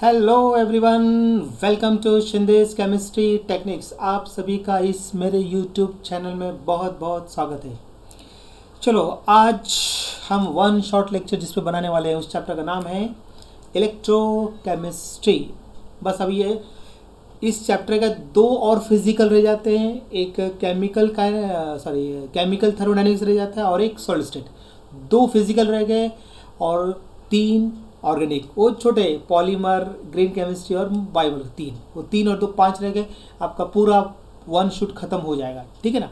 Hello everyone, welcome to Shinde's chemistry techniques. आप सभी का इस मेरे यूट्यूब चैनल में बहुत बहुत स्वागत है। चलो, आज हम वन शॉर्ट लेक्चर जिस पे बनाने वाले हैं उस चैप्टर का नाम है इलेक्ट्रोकेमिस्ट्री। बस अब ये इस चैप्टर का दो और फिजिकल रह जाते हैं, एक केमिकल थर्मोडायनेमिक्स रह जाता है और एक सॉलिड स्टेट। दो फिजिकल रह गए और तीन ऑर्गेनिक, वो छोटे पॉलीमर, ग्रीन केमिस्ट्री और बायोमोल, वो तीन और दो पांच रह गए। आपका पूरा वन शूट खत्म हो जाएगा, ठीक है ना।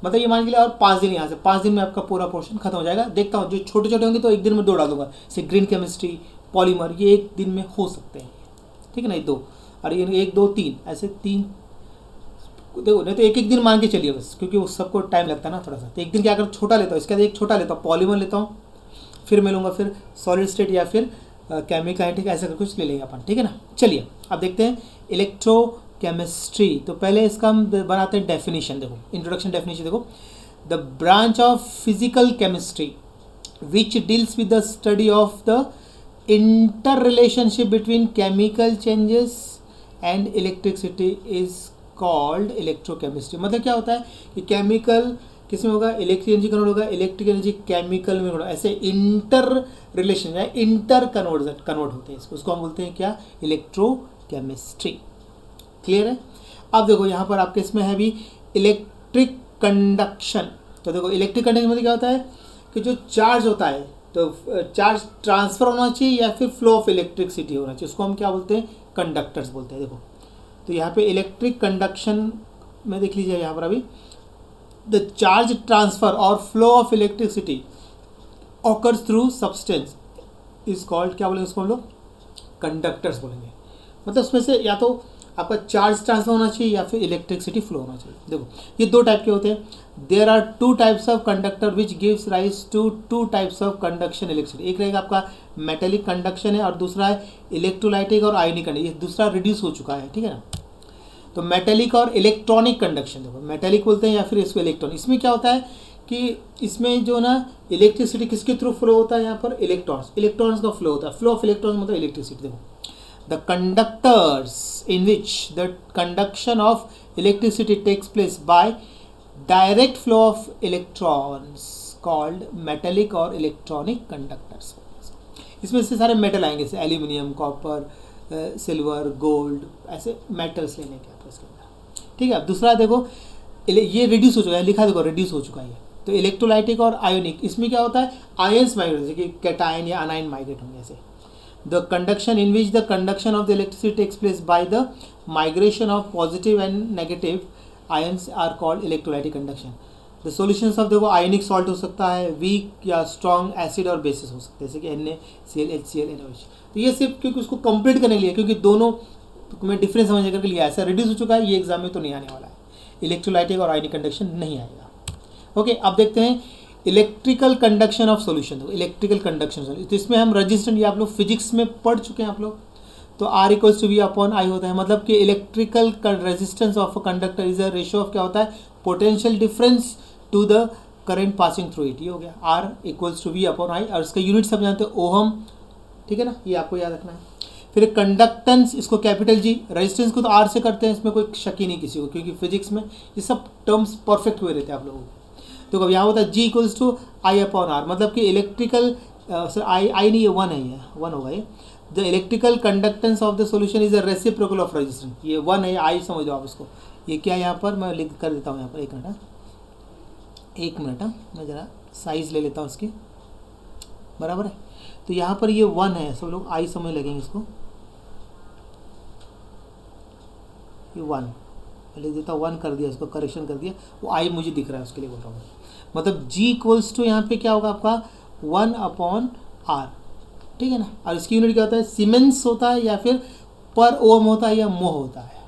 मतलब ये मान के लिए और 5 दिन, यहाँ से 5 दिन में आपका पूरा पोर्शन खत्म हो जाएगा। देखता हूँ जो छोटे छोटे होंगे तो एक दिन में 2 डालूंगा, जैसे ग्रीन केमिस्ट्री, पॉलीमर, ये एक दिन में हो सकते हैं, ठीक है ना। ये 2 और ये 1 2 3 ऐसे 3 देखो, नहीं तो एक एक दिन मान के चलिए बस, क्योंकि उस सबको टाइम लगता है ना थोड़ा सा। तो एक दिन क्या अगर छोटा लेता हूँ, इसके बाद एक छोटा लेता हूँ, पॉलीमर लेता हूँ, फिर मैं लूँगा फिर सॉलिड स्टेट या फिर केमिकल काइनेटिक, ऐसा कुछ ले लेंगे अपन, ठीक है ना। चलिए अब देखते हैं इलेक्ट्रोकेमिस्ट्री। तो पहले इसका हम बनाते हैं डेफिनेशन। देखो, इंट्रोडक्शन डेफिनेशन देखो, the branch of physical chemistry which deals with the study of the inter relationship between chemical changes and electricity is called electrochemistry. मतलब क्या होता है कि केमिकल किस में होगा, इलेक्ट्रिक एनर्जी कन्वर्ट होगा, इलेक्ट्रिक एनर्जी केमिकल में होगा, ऐसे इंटर रिलेशन या इंटर कन्वर्ट होते हैं। उसको हम बोलते हैं क्या, इलेक्ट्रोकेमिस्ट्री। क्लियर है। अब देखो यहाँ पर आपके इसमें है भी इलेक्ट्रिक कंडक्शन। तो देखो इलेक्ट्रिक कंडक्शन मतलब क्या होता है कि जो चार्ज होता है तो चार्ज ट्रांसफर होना चाहिए या फिर फ्लो ऑफ इलेक्ट्रिसिटी होना चाहिए, उसको हम क्या बोलते हैं, कंडक्टर्स बोलते हैं। देखो तो यहाँ पे इलेक्ट्रिक कंडक्शन में देख लीजिए, यहाँ पर अभी the charge transfer or flow of electricity occurs through substance is called, क्या बोलेंगे उसको हम लोग, कंडक्टर्स बोलेंगे। मतलब उसमें से या तो आपका चार्ज ट्रांसफर होना चाहिए या फिर इलेक्ट्रिसिटी फ्लो होना चाहिए। देखो ये 2 टाइप के होते हैं। There are 2 types of conductor which gives rise to 2 types of conduction electricity. एक रहेगा आपका मेटेलिक कंडक्शन है और दूसरा है इलेक्ट्रोलाइटिक और आयोनिक कंडक्शन। ये दूसरा रिड्यूस हो चुका है, ठीक है ना। तो मेटेलिक और इलेक्ट्रॉनिक कंडक्शन, देखो मेटेलिक बोलते हैं या फिर इसको इलेक्ट्रॉनिक। इसमें क्या होता है कि इसमें जो ना इलेक्ट्रिसिटी किसके थ्रू फ्लो होता है, यहाँ पर इलेक्ट्रॉन्स का फ्लो होता है। फ्लो ऑफ इलेक्ट्रॉन्स मतलब इलेक्ट्रिसिटी। देखो the conductors in which the conduction of electricity takes place by direct flow of electrons called metallic और इलेक्ट्रॉनिक कंडक्टर्स। इसमें से सारे मेटल आएंगे, जैसे एल्यूमिनियम, कॉपर, सिल्वर, गोल्ड, ऐसे मेटल्स लेने के आपको इसके अंदर, ठीक है। अब दूसरा देखो, ये रिड्यूस हो चुका है, लिखा देखो रिड्यूस हो चुका है। तो इलेक्ट्रोलाइटिक और आयोनिक, इसमें क्या होता है, आयंस माइग्रेट, जैसे कि कैटायन या अनायन माइग्रेट होंगे ऐसे। The conduction in which the conduction of the electricity takes place by the migration of positive and negative ions are called electrolytic conduction. The solutions of देखो आयनिक सॉल्ट हो सकता है, week या strong acid और basis हो सकते हैं, जैसे कि NaCl, HCl, NaOH। तो ये सिर्फ क्योंकि उसको कंप्लीट करने के लिए, क्योंकि दोनों में डिफरेंस समझने के लिए ऐसा रिड्यूस हो चुका है, ये एग्जाम में तो नहीं आने वाला है। इलेक्ट्रोलाइटिक और आयनिक कंडक्शन नहीं आएगा। ओके, अब देखते हैं इलेक्ट्रिकल कंडक्शन ऑफ सॉल्यूशन। तो इलेक्ट्रिकल कंडक्शन, तो इसमें हम रजिस्टेंस, ये आप लोग फिजिक्स में पढ़ चुके हैं आप लोग। तो R = V/I होता है। मतलब कि electrical resistance of a conductor is a ratio of क्या होता है, potential difference to the current passing through it. ये हो गया R = V/I, और इसका यूनिट सब जानते हैं ओहम, ठीक है ना, ये आपको याद रखना है। फिर कंडक्टेंस, इसको कैपिटल G, रेजिस्टेंस को तो R से करते हैं, इसमें कोई शक ही नहीं किसी को, क्योंकि फिजिक्स में ये सब टर्म्स परफेक्ट हुए रहते हैं आप लोगों को। तो कब यहाँ होता है G = I/R, मतलब कि इलेक्ट्रिकल I नहीं, ये 1 है, ये 1 होगा ये। The electrical conductance of the solution is a reciprocal of resistance. ये 1 है, I समझ लो आप इसको। ये क्या यहाँ पर मैं लिख कर देता हूँ, यहाँ पर एक मिनट, मैं ज़रा साइज़ ले लेता हूँ इसकी, बराबर है। तो यहाँ पर ये 1 है, सब लोग I समझ लगेंगे इसको। ये 1 लिख देता हूँ, 1 कर दिया, इसको करेक्शन कर दिया, वो I मुझे दिख रहा है, उसके लिए बोल रहा हूँ। मतलब G = यहाँ पे क्या होगा आपका 1/R, ठीक है ना। और इसकी यूनिट क्या होता है, सीमेंस होता है या फिर पर ओम होता है या मोह होता है।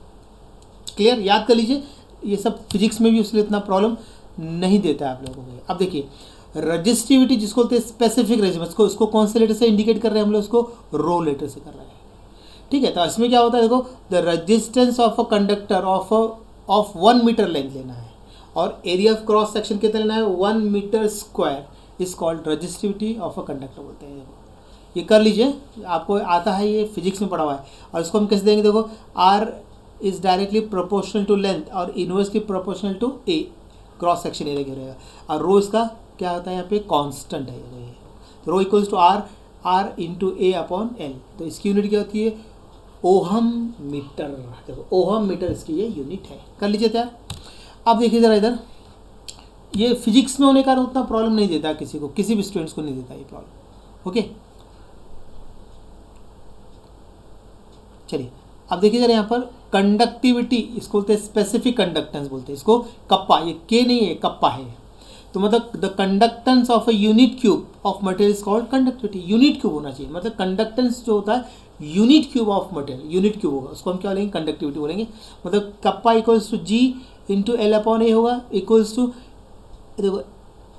क्लियर, याद कर लीजिए, ये सब फिजिक्स में भी उसके लिए इतना प्रॉब्लम नहीं देता है आप लोगों को। अब देखिए रजिस्टिविटी, जिसको बोलते हैं स्पेसिफिक रेजिस्टेंस, इसको कौन से लेटर से इंडिकेट कर रहे हैं हम लोग, इसको रो लेटर से कर रहे हैं, ठीक है। तो इसमें क्या होता है, देखो the resistance of a conductor of 1 metre length लेना है और एरिया ऑफ क्रॉस सेक्शन कितना लेना है, 1 metre square, is called resistivity of a conductor बोलते हैं। ये कर लीजिए, आपको आता है, ये फिजिक्स में पढ़ा हुआ है। और इसको हम कैसे देंगे, देखो R is directly proportional to length और inversely proportional to A, cross section area रहेगा। और रो इसका क्या होता है यहाँ पे, कांस्टेंट है ये। तो rho equals to R into A upon L. तो इसकी यूनिट क्या होती है, ओहम मीटर। देखो ओहम मीटर इसकी ये यूनिट है। कर लीजिए तैयार। अब देखिए ज़रा इधर, ये फिजिक्स में होने का उतना प्रॉब्लम नहीं देता किसी को, किसी भी स्टूडेंट्स को नहीं देता ये प्रॉब्लम। ओके चलिए अब देखिए जरा यहाँ पर कंडक्टिविटी, इसको बोलते हैं स्पेसिफिक कंडक्टेंस बोलते हैं इसको, कप्पा, ये के नहीं है, कप्पा है। तो मतलब the conductance of a unit cube of material is called conductivity. Unit cube होना चाहिए, मतलब कंडक्टेंस जो होता है unit cube of material, unit cube होगा, उसको हम क्या बोलेंगे, कंडक्टिविटी बोलेंगे। मतलब kappa equals to G into L upon A होगा, इक्वल्स टू, देखो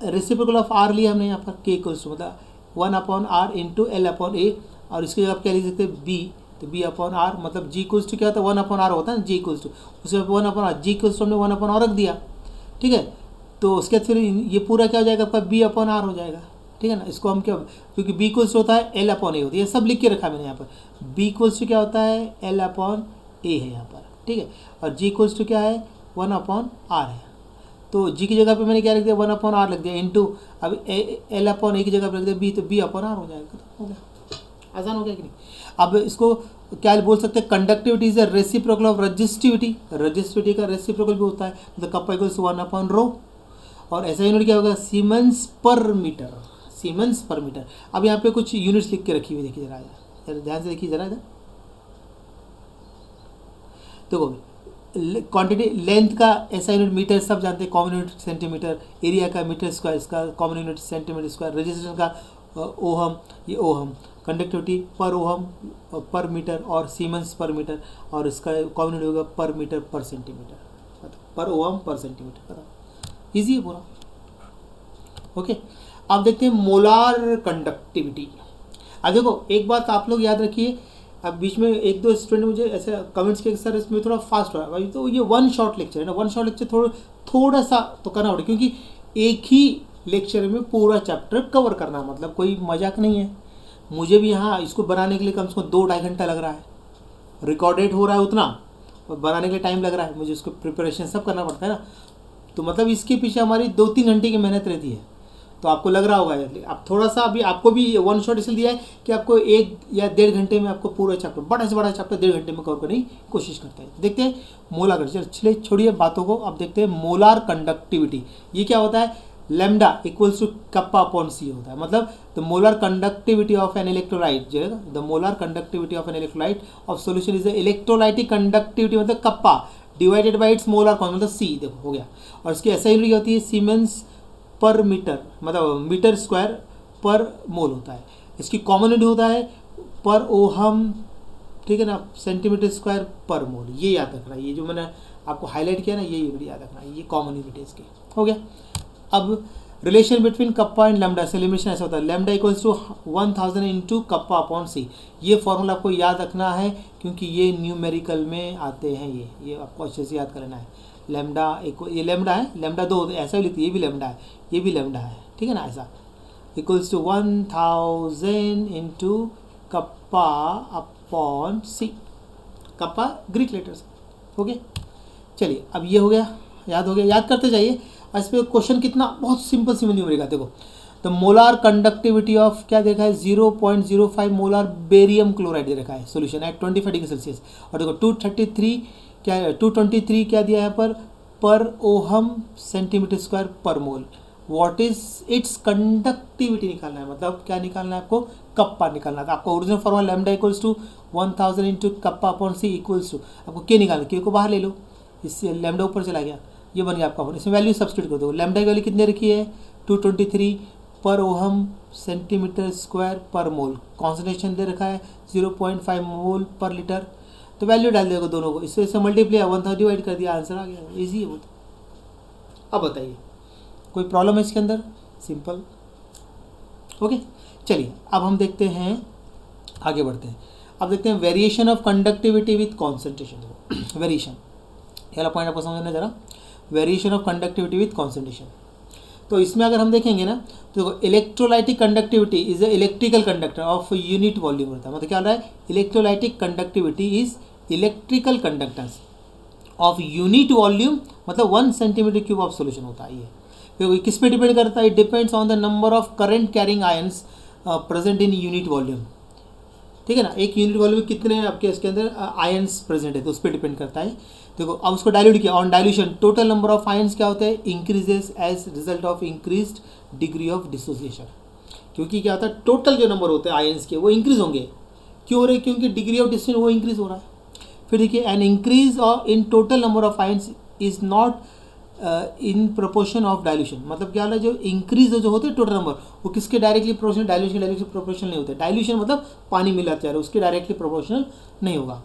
रेसिप्रोकल ऑफ आर लिया हमने यहाँ पर, के इक्वल्स टू मतलब 1 upon R into L upon A, और इसकी जगह आप क्या लिख सकते हैं, बी। तो बी अपॉन आर मतलब जी इक्वल्स टू क्या होता है, 1 अपॉन आर होता है ना, जी इक्वल्स टू, उसमें 1 upon R, G equals to हमने 1 अपॉन आर रख दिया, ठीक है। तो उसके बाद फिर ये पूरा क्या हो जाएगा आपका, बी अपॉन आर हो जाएगा, ठीक है ना। इसको हम क्या, क्योंकि बी इक्वल्स होता है एल अपॉन ए होती है, सब लिख के रखा मैंने यहाँ पर। बी इक्वल्स टू क्या होता है, एल अपॉन ए है यहाँ पर, ठीक है। और जी इक्वल्स टू क्या है, 1 अपॉन आर है। तो जी की जगह पे मैंने क्या लिख दिया, 1 अपॉन आर लिख दिया, इंटू अब एल अपॉन ए की जगह पे लिख दिया बी, तो बी अपॉन आर हो जाएगा, हो गया, आसान हो गया कि नहीं। अब इसको क्या बोल सकते हैं, conductivity is a reciprocal of resistivity. Resistivity का रेसिप्रोकल भी होता है, मतलब kappa equals to 1 upon rho. और ऐसा यूनिट क्या होगा, सीमेंस पर मीटर, सीमेंस पर मीटर। अब यहाँ पे कुछ यूनिट्स लिख के रखी हुई, देखिए जरा ध्यान से देखिए जरा इधर, देखो क्वांटिटी लेंथ का ऐसा यूनिट मीटर सब जानते हैं, कॉमन यूनिट सेंटीमीटर, एरिया का मीटर स्क्वायर, इसका common unit centimetre square, registration का ओहम, ये ओहम, कंडक्टिविटी पर ओहम पर मीटर और सीमेंस पर मीटर, और इसका कॉमन यूनिट होगा पर मीटर पर सेंटीमीटर, पर ओहम पर सेंटीमीटर। बताओ, ईजी है पूरा। ओके अब देखते हैं मोलार कंडक्टिविटी। अब देखो एक बात आप लोग याद रखिए, अब बीच में एक दो स्टूडेंट मुझे ऐसे कमेंट्स किए सर इसमें थोड़ा फास्ट हो रहा है भाई, तो ये वन शॉट लेक्चर है ना, वन शॉट लेक्चर थोड़ा सा तो करना पड़ेगा, क्योंकि एक ही लेक्चर में पूरा चैप्टर कवर करना मतलब कोई मजाक नहीं है। मुझे भी यहाँ इसको बनाने के लिए कम से कम 2-2.5 घंटा लग रहा है, रिकॉर्डेड हो रहा है उतना, और बनाने के लिए टाइम लग रहा है, मुझे उसको प्रिपरेशन सब करना पड़ता है ना। तो मतलब इसके पीछे हमारी 2-3 घंटे की मेहनत रहती है। तो आपको लग रहा होगा, अब थोड़ा सा अभी आपको भी वन शॉट इसलिए दिया है कि आपको 1 या 1.5 घंटे में आपको पूरा चैप्टर, बड़ा से बड़ा चैप्टर 1.5 घंटे में कवर करने की कोशिश करते हैं। देखते हैं मोलार, चलिए छोड़िए बातों को, अब देखते हैं मोलार कंडक्टिविटी। ये क्या होता है, lambda equals to kappa upon C होता है। मतलब the molar conductivity of an electrolyte, जो है the molar conductivity of an electrolyte of solution is the electrolytic conductivity, मतलब kappa divided by its molar constant, मतलब सी। देखो हो गया। और इसकी ऐसा यूनिट होती है सीमेंस पर मीटर, मतलब मीटर स्क्वायर पर मोल होता है। इसकी कॉमन यूनिट होता है पर ओहम, ठीक है ना, सेंटीमीटर स्क्वायर पर मोल। ये याद रखना, ये जो मैंने आपको हाईलाइट किया ना, ये यूनिट याद रखना, ये कॉमन यूनिट है इसकी। हो गया। अब relation between kappa and lambda, सेलिब्रेशन ऐसा होता है, lambda equals to 1000 into kappa upon C. ये फॉर्मूला आपको याद रखना है, क्योंकि ये न्यूमेरिकल में आते हैं, ये आपको अच्छे से याद करना है। लैम्डा ये लैम्डा है, लैम्डा 2 ऐसा भी लिखती है, ये भी लैम्डा है, ये भी लैम्डा है, ठीक है ना, ऐसा equals to 1000 into kappa upon C. Kappa Greek letters. Okay चलिए अब ये हो गया, याद हो गया, याद करते जाइए। इस पर क्वेश्चन कितना बहुत सिंपल सी न्यूमेरिकल, देखो द मोलार कंडक्टिविटी ऑफ क्या देखा है, 0.05 मोलार बेरियम क्लोराइड दे रखा है सोल्यूशन एट 25 डिग्री सेल्सियस। और देखो 223 क्या दिया है पर ohm centimetre square per mole. What is it's conductivity निकालना है, मतलब क्या निकालना है आपको, कप्पा निकालना था। आपको original formula lambda equals to 1000 into kappa upon C equals to, आपको के निकालना, के को बाहर ले लो, इससे लैम्डा ऊपर चला गया, ये बन गया आपका फॉर्मूला। इसमें वैल्यू सब्स्टिट्यूट कर दो। लैम्डा की वैल्यू कितने रखी है, 223 पर ओहम सेंटीमीटर स्क्वायर पर मोल। कॉन्सेंट्रेशन दे रखा है 0.5 मोल पर लीटर। तो वैल्यू डाल देगा दोनों को, इससे मल्टीप्लाई 1000 डिवाइड कर दिया, आंसर आ गया। इजी है वो तो। अब बताइए कोई प्रॉब्लम है इसके अंदर, सिंपल। ओके चलिए अब हम देखते हैं, आगे बढ़ते हैं। अब देखते हैं variation of conductivity with concentration. Variation, पहला पॉइंट आपको समझना जरा, variation of conductivity with concentration. तो इसमें अगर हम देखेंगे ना तो electrolytic conductivity is a electrical conductor of unit volume होता है। मतलब क्या हो रहा है, electrolytic conductivity is electrical conductance of unit volume, मतलब 1 सेंटीमीटर क्यूब ऑफ सोल्यूशन होता है ये। फिर किस पे डिपेंड करता है, it depends on the number of current carrying ions present in unit volume. ठीक है ना, एक यूनिट वॉल्यूम में कितने आपके इसके अंदर आयंस प्रेजेंट है, तो उस पर डिपेंड करता है। देखो अब उसको डाइल्यूट किया, on dilution total number of ions क्या होता है, increases as result of increased degree of dissociation. क्योंकि क्या होता है, टोटल जो नंबर होते हैं आयंस के वो इंक्रीज होंगे। क्यों हो रहे हैं, क्योंकि डिग्री ऑफ डिसोसिएशन वो इंक्रीज हो रहा है। फिर देखिए an increase in total number of ions is not in proportion of dilution. मतलब क्या है, जो इंक्रीज जो होते हैं टोटल नंबर वो किसके डायरेक्टली प्रोपोर्शनल, डाइल्यूशन प्रोपोर्शनल नहीं होते। डाइल्यूशन मतलब पानी मिलाते जा रहे, उसके डायरेक्टली प्रोपोर्शनल नहीं होगा।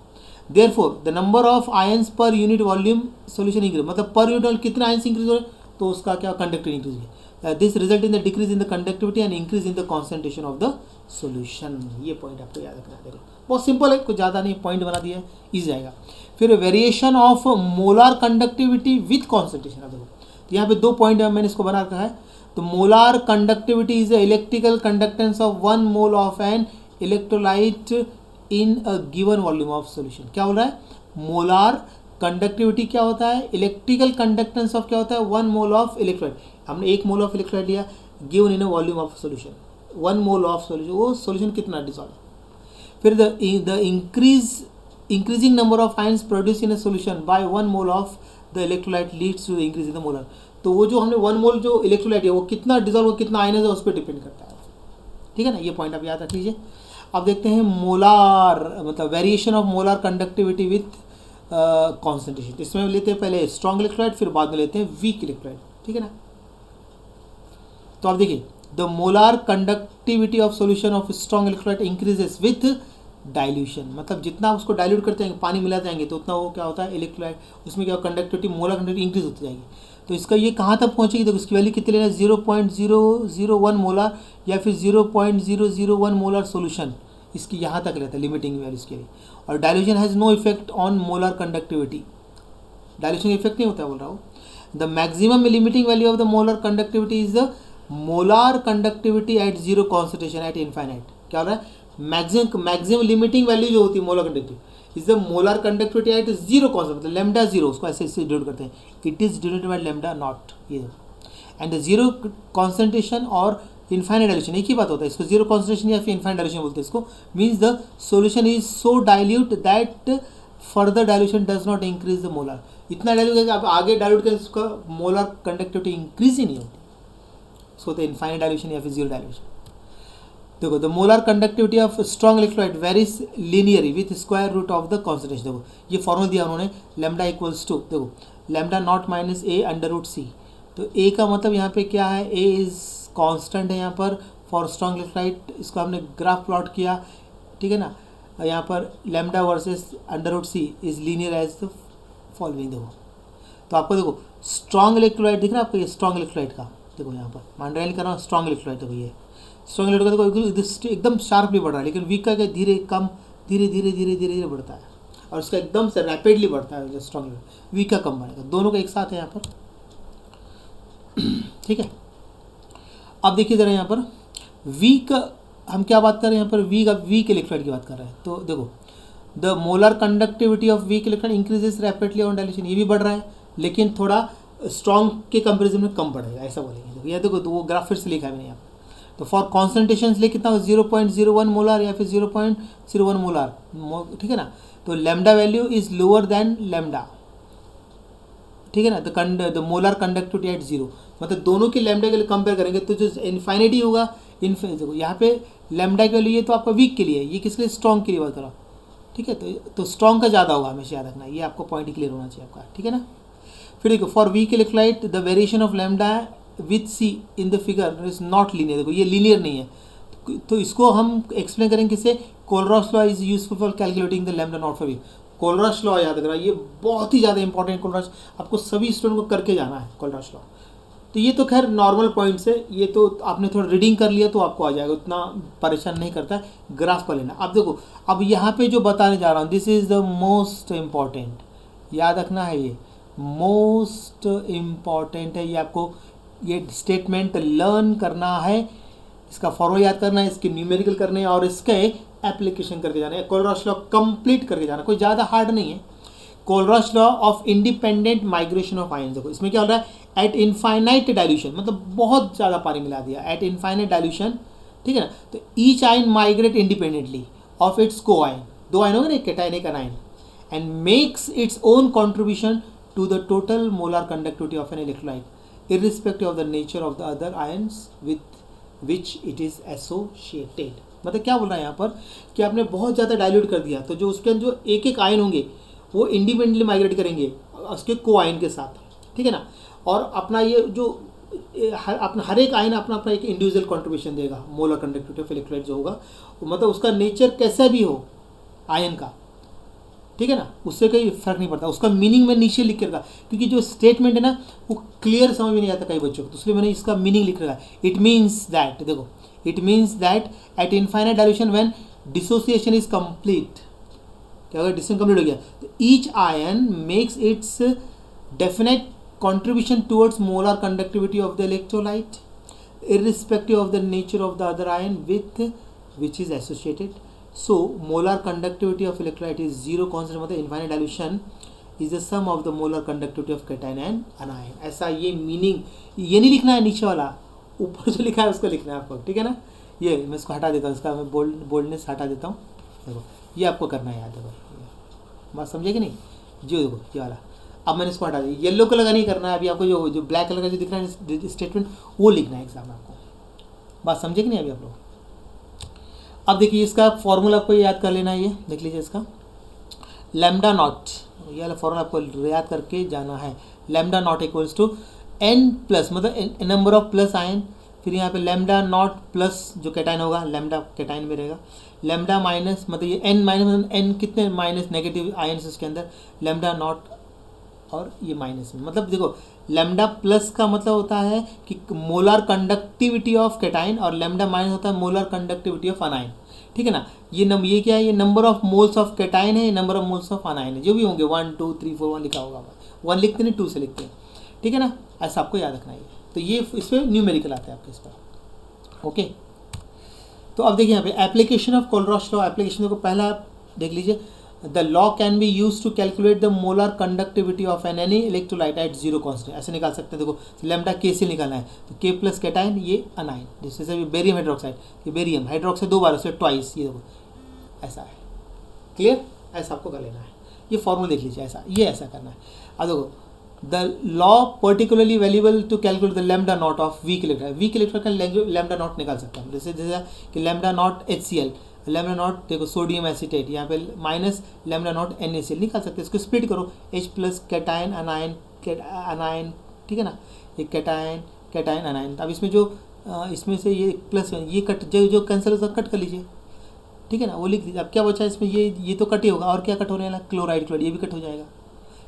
Therefore the number of ions per unit volume solution increase, मतलब पर यूनिट कितने आयंस इंक्रीज हो रहे हैं, तो उसका क्या कंडक्टिविटी इंक्रीज है। This result in the decrease in the conductivity and increase in the concentration of the solution. ये पॉइंट आपको याद रखना है। देखो बहुत सिंपल है, कुछ ज़्यादा नहीं, पॉइंट बना दिया है, इजी जाएगा। फिर variation of molar conductivity with concentration. अब देखो तो यहाँ पे 2 पॉइंट मैंने इसको बना रखा है। तो molar conductivity is the electrical conductance of 1 mole of an electrolyte in a given volume of solution. क्या बोल रहा है, मोलार कंडक्टिविटी क्या होता है, इलेक्ट्रिकल कंडक्टेंस ऑफ क्या होता है, 1 मोल ऑफ इलेक्ट्रोलाइट। हमने 1 मोल ऑफ इलेक्ट्रोलाइट लिया, given in a volume of solution, 1 mole of solution, वो सोल्यूशन कितना डिसॉल्व। फिर the increasing number of ions produce in a solution by 1 mole of the electrolyte leads to the increase in the molar. तो वो जो हमने 1 मोल जो electrolyte है वो कितना डिसॉल्व, कितना आयन है, उस पर डिपेंड करता है। ठीक है ना, ये पॉइंट आप याद रख लीजिए। अब देखते हैं मोलार, मतलब variation of molar conductivity with concentration. इसमें लेते हैं पहले स्ट्रॉन्ग इलेक्ट्रोलाइट, फिर बाद में लेते हैं वीक इलेक्ट्रोलाइट। ठीक है ना, तो आप देखिए the molar conductivity of solution of strong electrolyte increases with dilution. मतलब जितना आप उसको डाइल्यूट करते हैं, पानी मिलाते जाएंगे, तो उतना वो क्या होता है, इलेक्ट्रोलाइट उसमें क्या कंडक्टिविटी, मोलार कंडक्टिविटी इंक्रीज होती जाएगी। तो इसका ये कहाँ तक पहुँचेगी, तो उसकी वैल्यू कितनी लेना है, 0.001 मोलार या फिर 0.001 मोलार सोल्यूशन, इसकी यहाँ तक रहता है लिमिटिंग वैल्यू इसके लिए। और dilution has no effect on molar conductivity, dilution effect नहीं होता बोल रहा हूँ। The maximum limiting value of the molar conductivity is the molar conductivity at zero concentration at infinite. क्या हो रहा है, मैक्सिमम लिमिटिंग वैल्यू जो होती है molar conductivity is the molar conductivity at zero concentration, मतलब लैम्डा जीरो, उसको ऐसे डिनोट करते हैं, it is denoted by lambda not. ये एंड द जीरो कॉन्सेंट्रेशन और इनफाइनाइट डाइल्यूशन एक ही बात होता है, इसको जीरो कॉन्सेंट्रेशन या फिर इनफाइनाइट डाइल्यूशन बोलते हैं इसको। Means the solution is so dilute that further dilution does not increase the molar. इतना डाइल्यूट करके आप आगे डाइल्यूट करें, उसका मोलार कंडक्टिविटी इंक्रीज ही नहीं होती, उसको होता है इनफाइनाइट डाइल्यूशन या फिर जीरो डाइल्यूशन। देखो the molar conductivity of strong electrolyte varies linearly with square root of the concentration. देखो ये फॉर्मूला दिया उन्होंने, लैम्डा इक्वल्स टू, देखो lambda not minus A under root C. तो ए का मतलब यहाँ पे क्या है, ए इज कांस्टेंट है यहाँ पर फॉर स्ट्रॉन्ग इलेक्ट्रोलाइट, इसको हमने ग्राफ प्लॉट किया। ठीक है ना, यहाँ पर lambda versus under root C is linear as the following. देखो तो आपको देखो स्ट्रॉन्ग इलेक्ट्रोलाइट दिख रहा है आपको, ये स्ट्रॉन्ग इलेक्ट्रोलाइट का, देखो यहाँ पर माइंड कर रहा हूँ स्ट्रॉन्ग इलेक्ट्रोलाइट। देखो ये स्ट्रॉन्ग इलेक्ट्रोलाइट का देखो एकदम शार्पली बढ़ रहा है, लेकिन वीक का क्या धीरे कम, धीरे धीरे धीरे धीरे धीरे बढ़ता है, और उसका एकदम से रैपिडली बढ़ता है स्ट्रॉन्ग इलेक्ट्रोलाइट, वीक का कम बढ़ेगा, दोनों का एक साथ है यहाँ पर। ठीक है, अब देखिए ज़रा यहाँ पर वीक, हम क्या बात कर रहे हैं यहाँ पर, वीक इलेक्ट्रोलाइट की बात कर रहे हैं। तो देखो the molar conductivity of weak electrolyte increases rapidly on dilution, ये भी बढ़ रहा है लेकिन थोड़ा स्ट्रॉन्ग के कंपेरिजन में कम बढ़ेगा, ऐसा बोलेंगे। यह देखो तो वो ग्राफ फिर से लिखा है मैंने यहाँ पर। तो फॉर कॉन्सेंट्रेशन लिए कितना 0.01 मोलार या फिर 0.01 मोलार, ठीक है ना। तो lambda value is lower than lambda, ठीक है ना। The molar conductivity at zero, मतलब दोनों के लैम्डा के लिए कंपेयर करेंगे तो जो इन्फाइनिटी होगा, यहाँ पे लैम्डा के लिए तो आपका वीक के लिए, ये किसके लिए, स्ट्रॉन्ग के लिए बात करो। ठीक है, तो स्ट्रॉन्ग का ज़्यादा होगा, हमेशा याद रखना, ये आपको पॉइंट क्लियर होना चाहिए आपका। ठीक है ना। फिर देखो for weak electrolyte the variation of lambda with C in the figure is not linear. देखो ये लीनियर नहीं है, तो इसको हम एक्सप्लेन करेंगे किससे, Kohlrausch's law is useful for calculating the lambda naught for weak. Kohlrausch's law याद रखना, ये बहुत ही ज़्यादा इंपॉर्टेंट, कोलरॉस आपको सभी स्टूडेंट को करके जाना है कोलरॉस लॉ। तो ये तो खैर नॉर्मल पॉइंट्स है, ये तो आपने थोड़ा रीडिंग कर लिया तो आपको आ जाएगा, उतना परेशान नहीं करता है, ग्राफ का लेना। अब देखो अब यहाँ पे जो बताने जा रहा हूँ, this is the most important, याद रखना है, ये मोस्ट इम्पॉर्टेंट है, ये आपको ये स्टेटमेंट लर्न करना है, इसका फॉर्मूला याद करना है, इसके न्यूमेरिकल करने हैं और इसके एप्लीकेशन करके जाना है। कोलरॉश लॉ कंप्लीट करके जाना, कोई ज़्यादा हार्ड नहीं है। Kohlrausch law of independent migration of ion, देखो इसमें क्या हो रहा है, एट इनफाइनाइट डाइल्यूशन, मतलब बहुत ज़्यादा पानी मिला दिया, एट इनफाइनाइट डाइल्यूशन, ठीक है ना। तो each ion migrate independently of its co ion, दो आयन होंगे ना, एक कैटायन एक anion, and makes its own contribution to the total molar conductivity of an electrolyte irrespective of the nature of the other ions with which it is associated. मतलब क्या बोल रहा है यहाँ पर कि आपने बहुत ज़्यादा डाइल्यूट कर दिया, तो जो उसके अंदर जो एक एक आयन होंगे वो इंडिपेंडेंटली माइग्रेट करेंगे उसके को आयन के साथ, ठीक है ना। और अपना ये जो अपना हर एक आयन अपना अपना एक इंडिविजुअल कंट्रीब्यूशन देगा मोलर कंडक्टिविटी ऑफ इलेक्ट्रोलाइट जो होगा, मतलब उसका नेचर कैसा भी हो आयन का, ठीक है ना, उससे कोई फर्क नहीं पड़ता। उसका मीनिंग मैं नीचे लिख के रखा, क्योंकि जो स्टेटमेंट है ना वो क्लियर समझ में नहीं आता कई बच्चों को, तो इसलिए मैंने इसका मीनिंग लिख रखा। इट मीन्स दैट, देखो it means that at infinite dilution when dissociation is complete, क्या अगर डिसोसिएशन कंप्लीट हो गया तो each ion makes it's definite contribution towards molar conductivity of the electrolyte irrespective of the nature of the other ion with which is associated. So molar conductivity of electrolyte is zero constant, मतलब infinite dilution is the sum of the molar conductivity of cation and anion। ऐसा ये meaning, ये नहीं लिखना है नीचे वाला, ऊपर जो लिखा है उसको लिखना है आपको, ठीक है ना। ये मैं इसको हटा देता हूँ, इसका मैं बोल्डनेस हटा देता हूँ। देखो ये आपको करना है याद, देखो बात समझे कि नहीं जी। देखो ये वाला अब मैंने इसको हटा दिया, येलो कलर का नहीं करना है अभी आपको, जो ब्लैक कलर का जो दिख रहा है स्टेटमेंट वो लिखना है एग्जाम में आपको। बात समझे कि नहीं अभी आप लोग। अब देखिए इसका फॉर्मूला आपको याद कर लेना है, ये देख लीजिए इसका लैम्डा नॉट, ये वाला फॉर्मूला आपको याद करके जाना है। Lambda nought equals to N plus, मतलब नंबर ऑफ प्लस आयन, फिर यहाँ पे लैम्डा नॉट प्लस जो कैटाइन होगा लैम्डा कैटाइन में रहेगा, लैम्डा माइनस मतलब ये एन माइनस, मतलब एन कितने माइनस नेगेटिव आयन्स उसके अंदर, लैम्डा नॉट और ये माइनस में, मतलब देखो लैम्डा प्लस का मतलब होता है कि मोलर कंडक्टिविटी ऑफ कैटाइन और लैम्डा माइनस होता है मोलर कंडक्टिविटी ऑफ अनाइन, ठीक है ना। ये क्या है, ये number of moles of cation है, ये number of moles of anion है, जो भी होंगे 1 2 3 4 1 लिखा होगा, 1 लिखते नहीं 2 से लिखते हैं, ठीक है ना। ऐसा आपको याद रखना है। तो ये इस पर न्यूमेरिकल आता है आपके इस पर, ओके। तो अब देखिए यहाँ पे application of Kohlrausch law, application को पहला देख लीजिए, the law can be use to calculate the molar conductivity of an any electrolyte at zero constant. ऐसे निकाल सकते हैं, देखो लैम्डा के से निकालना है तो के प्लस कैटाइन ये अनाइन, जैसे बेरियम हाइड्रोक्साइड, ये बेरियम हाइड्रोक्साइड 2 बार, उससे ट्वाइस, ये देखो ऐसा है, क्लियर। ऐसा आपको कर लेना है, ये फॉर्मूला देख लीजिए, ऐसा ये ऐसा करना है। अब देखो the law particularly valuable to calculate the lambda nought of weak electrolyte का लैम्डा नॉट निकाल सकते हैं, जैसे कि lambda nought HCl, lambda nought देखो सोडियम एसीटेट, यहाँ पे माइनस लैम्डा नॉट NaCl निकाल सकते हैं। इसको स्प्लिट करो, H प्लस कैटाइन अनाइन, ठीक है ना, ये कैटाइन अनाइन। अब इसमें जो इसमें से ये प्लस ये कट जो कैंसिल होगा कट कर लीजिए, ठीक है ना, वो लिख दीजिए। अब क्या बचा इसमें, ये तो कट ही होगा, और क्या कट होने वाला, क्लोराइड ये भी कट हो जाएगा,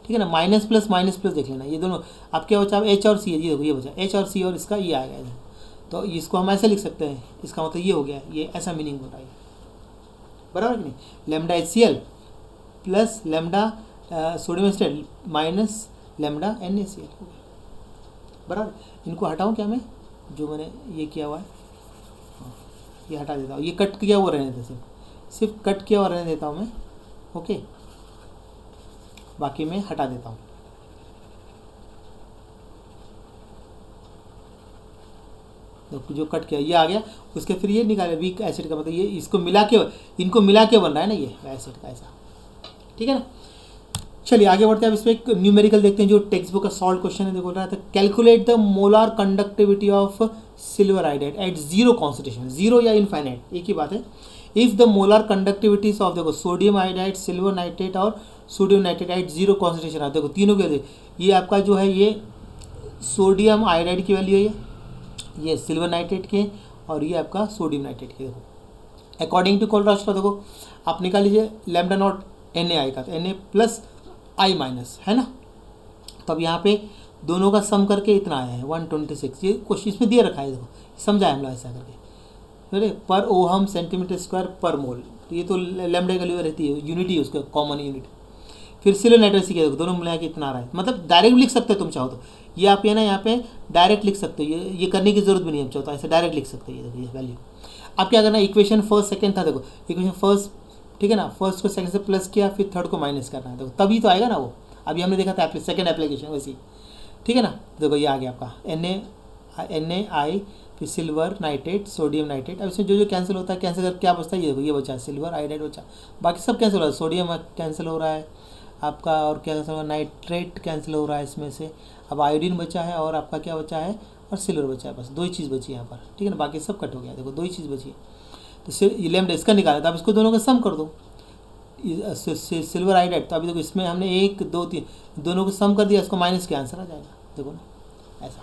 ठीक है ना। माइनस प्लस देख लेना, ये दोनों अब क्या बचा, H और C है, ये देखो ये बचा H और C और इसका ये आ गया इधर, तो इसको हम ऐसे लिख सकते हैं, इसका मतलब ये हो गया, ये ऐसा मीनिंग होता है, बराबर कि नहीं। Lambda HCl plus lambda sodium acetate minus lambda NaCl, बराबर। इनको हटाऊँ क्या मैं, जो मैंने ये किया हुआ है ये हटा देता हूँ, ये कट किया हुआ रहने देता, सिर्फ कट किया हुआ रहने देता हूँ मैं, ओके, बाकी मैं हटा देता हूँ। तो जो कट किया ये आ गया, उसके फिर ये निकाले वीक एसिड का, मतलब ये इसको मिला के, इनको मिला के बन रहा है ना ये एसिड का, ऐसा, ठीक है ना। चलिए आगे बढ़ते हैं, अब इस पर एक न्यूमेरिकल देखते हैं जो टेक्स्ट बुक का सॉल्व क्वेश्चन है। देखो रहा था calculate the molar conductivity of silver iodide at zero concentration, zero या इनफाइनाइट एक ही बात है। If the molar conductivities of देखो सोडियम आयोडाइड, सिल्वर नाइट्रेट और sodium nitrate at zero concentration आता है, देखो तीनों के, ये आपका जो है ये सोडियम आयोडाइड की वैल्यू है, ये सिल्वर नाइट्रेट के, और ये आपका सोडियम नाइट्रेट के। देखो अकॉर्डिंग टू कोलरॉश लॉ देखो आप निकाल लीजिए लैम्डा नॉट Na आएगा, तो Na प्लस I माइनस है ना, तो अब यहाँ पे दोनों का सम करके इतना आया है 126, ये क्वेश्चन इसमें दिया रखा है, देखो समझाए हम लोग ऐसा करके, अरे पर ओहम सेंटीमीटर स्क्वायर पर मोल, तो ये तो लैम्डा की वैल्यू रहती है, यूनिट उसका कॉमन यूनिट। फिर सिल्वर नाइट्रेट के देखो दोनों मिला के इतना आ रहा है, मतलब डायरेक्ट लिख सकते हो तुम चाहो तो, ये आप ये ना यहाँ पे डायरेक्ट लिख सकते हो, ये करने की जरूरत भी नहीं है, चाहो तो ऐसे डायरेक्ट लिख सकते हो। ये देखो ये वैल्यू अब क्या करना है, इक्वेशन फर्स्ट सेकंड था, देखो इक्वेशन फर्स्ट, ठीक है ना, फर्स्ट को सेकंड से प्लस किया, फिर थर्ड को माइनस करना है, देखो तभी तो आएगा ना वो। अभी हमने देखा था सेकंड एप्लीकेशन वैसी, ठीक है ना। देखो ये आ गया आपका Na फिर सिल्वर नाइट्रेट सोडियम नाइट्रेट। अब इसमें जो जो कैंसिल होता है कैंसिल कर क्या बचता है, ये देखो ये बचा सिल्वर आयोडाइड बचा, बाकी सब कैंसिल हो रहा है, सोडियम कैंसिल हो रहा है आपका, और क्या कैंसिल हो रहा है, नाइट्रेट कैंसिल हो रहा है इसमें से। अब आयोडीन बचा है और आपका क्या बचा है, और सिल्वर बचा है, बस दो ही चीज़ बची है यहाँ पर, ठीक है ना, बाकी सब कट हो गया, देखो दो ही चीज़ बची है। तो ये लैम्डा इसका निकाला था, अब इसको दोनों का सम कर दो, सिल्वर आयोडाइड, तो अभी देखो इसमें हमने 1 2 3 दोनों को सम कर दिया, इसको माइनस के आंसर आ जाएगा, देखो ना ऐसा,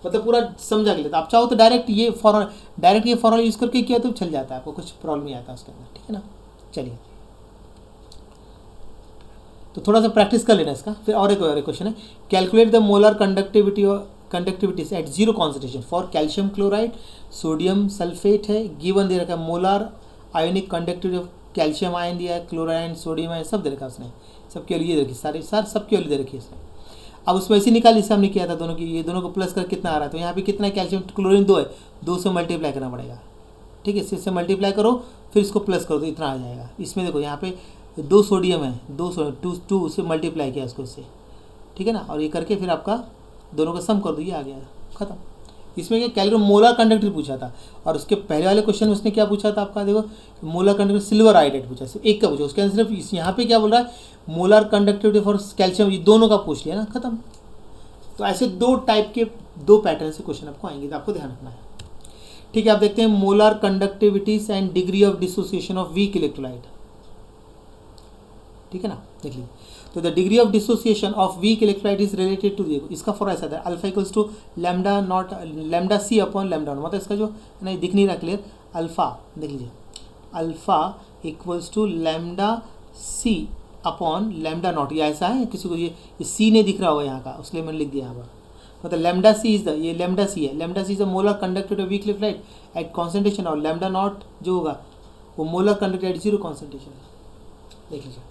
मतलब पूरा समझा के लिए। तो आप चाहो तो डायरेक्ट ये फॉर्मूला यूज़ करके किया तो चल जाता है, आपको कुछ प्रॉब्लम नहीं आता उसके अंदर, ठीक है ना। चलिए तो थोड़ा सा प्रैक्टिस कर लेना इसका। फिर और एक क्वेश्चन है, calculate the molar conductivities at zero concentration for calcium chloride sodium sulphate है, गिवन दे रखा है molar ionic conductivity of calcium ion दिया है, क्लोराइन सोडियम आयन सब दे रखा है उसने, सबके लिए देखिए सारे सबके लिए दे रखी है उसने। अब उसमें ऐसे निकाल, जैसे हमने किया था दोनों की, ये दोनों को प्लस कर कितना आ रहा है, तो यहाँ पे कितना कैल्शियम क्लोरीन 2 है, 2 से मल्टीप्लाई करना पड़ेगा, ठीक है, इससे मल्टीप्लाई करो फिर इसको प्लस करो तो इतना आ जाएगा। इसमें देखो यहाँ पे 2 सोडियम है, 2 से मल्टीप्लाई किया इसको इससे, ठीक है ना, और ये करके फिर आपका दोनों का सम कर दो, ये आ गया खत्म। इसमें क्या कैलकुलेट मोलर कंडक्टिविटी पूछा था, और उसके पहले वाले क्वेश्चन में उसने क्या पूछा था आपका, देखो मोलर कंडक्टिविटी सिल्वर आयोडाइड पूछा, सिर्फ एक का पूछा, उसके अंदर सिर्फ यहाँ पे क्या बोल रहा है मोलर कंडक्टिविटी फॉर कैल्शियम, ये दोनों का पूछ लिया ना, खत्म। तो ऐसे 2 टाइप के 2 पैटर्न से क्वेश्चन आपको आएंगे, तो आपको ध्यान रखना है, ठीक है। आप देखते हैं molar conductivities and degree of dissociation of weak electrolyte, ठीक है ना, देख लीजिए। तो the degree of dissociation of weak electrolyte is related to, इसका फॉर्मूला ऐसा था, alpha equals to lambda nought lambda C upon lambda nought, मतलब इसका जो नहीं दिख नहीं रहा क्लियर, अल्फा देख लीजिए, alpha equals to lambda C upon lambda not, ये ऐसा है, किसी को ये सी नहीं दिख रहा होगा यहाँ का, उसके लिए मैंने लिख दिया यहाँ पर, मतलब लैम्डा सी इज द, ये लैम्डा सी है, lambda C is the molar conductivity of weak electrolyte at concentration, और लैम्डा नॉट जो होगा वो molar conductivity at zero concentration है, देख लीजिए।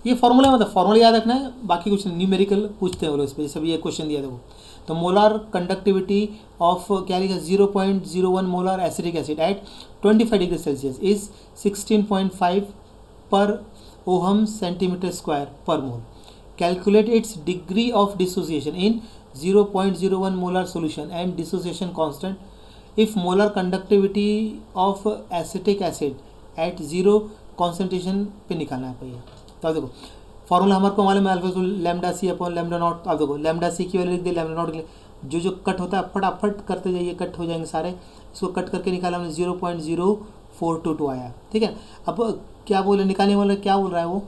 ये फॉर्मूला मतलब फॉर्मूला याद रखना है, बाकी कुछ न्यूमेरिकल पूछते हैं वो लोग इस पर, जैसे भी ये क्वेश्चन दिया था वो। तो मोलर कंडक्टिविटी ऑफ क्या लिखा 0.01 molar acetic acid at 25 degree Celsius is 16.5 per ohm centimetre square per mole, calculate its degree of dissociation in 0.01 molar solution and dissociation constant if molar conductivity of acetic acid at zero concentration पे निकालना है भैया। तो देखो formula हमारे को मालूम है, alpha to lambda C upon lambda nought. अब देखो लैम्डा सी की वैल्यू लिख दी, लैम्डा नॉट के लिए जो कट होता है फटाफट करते जाइए, कट हो जाएंगे सारे, इसको कट करके निकाला हमने 0.0422 आया, ठीक है। अब क्या बोले निकालने वाला, क्या बोल रहा है वो,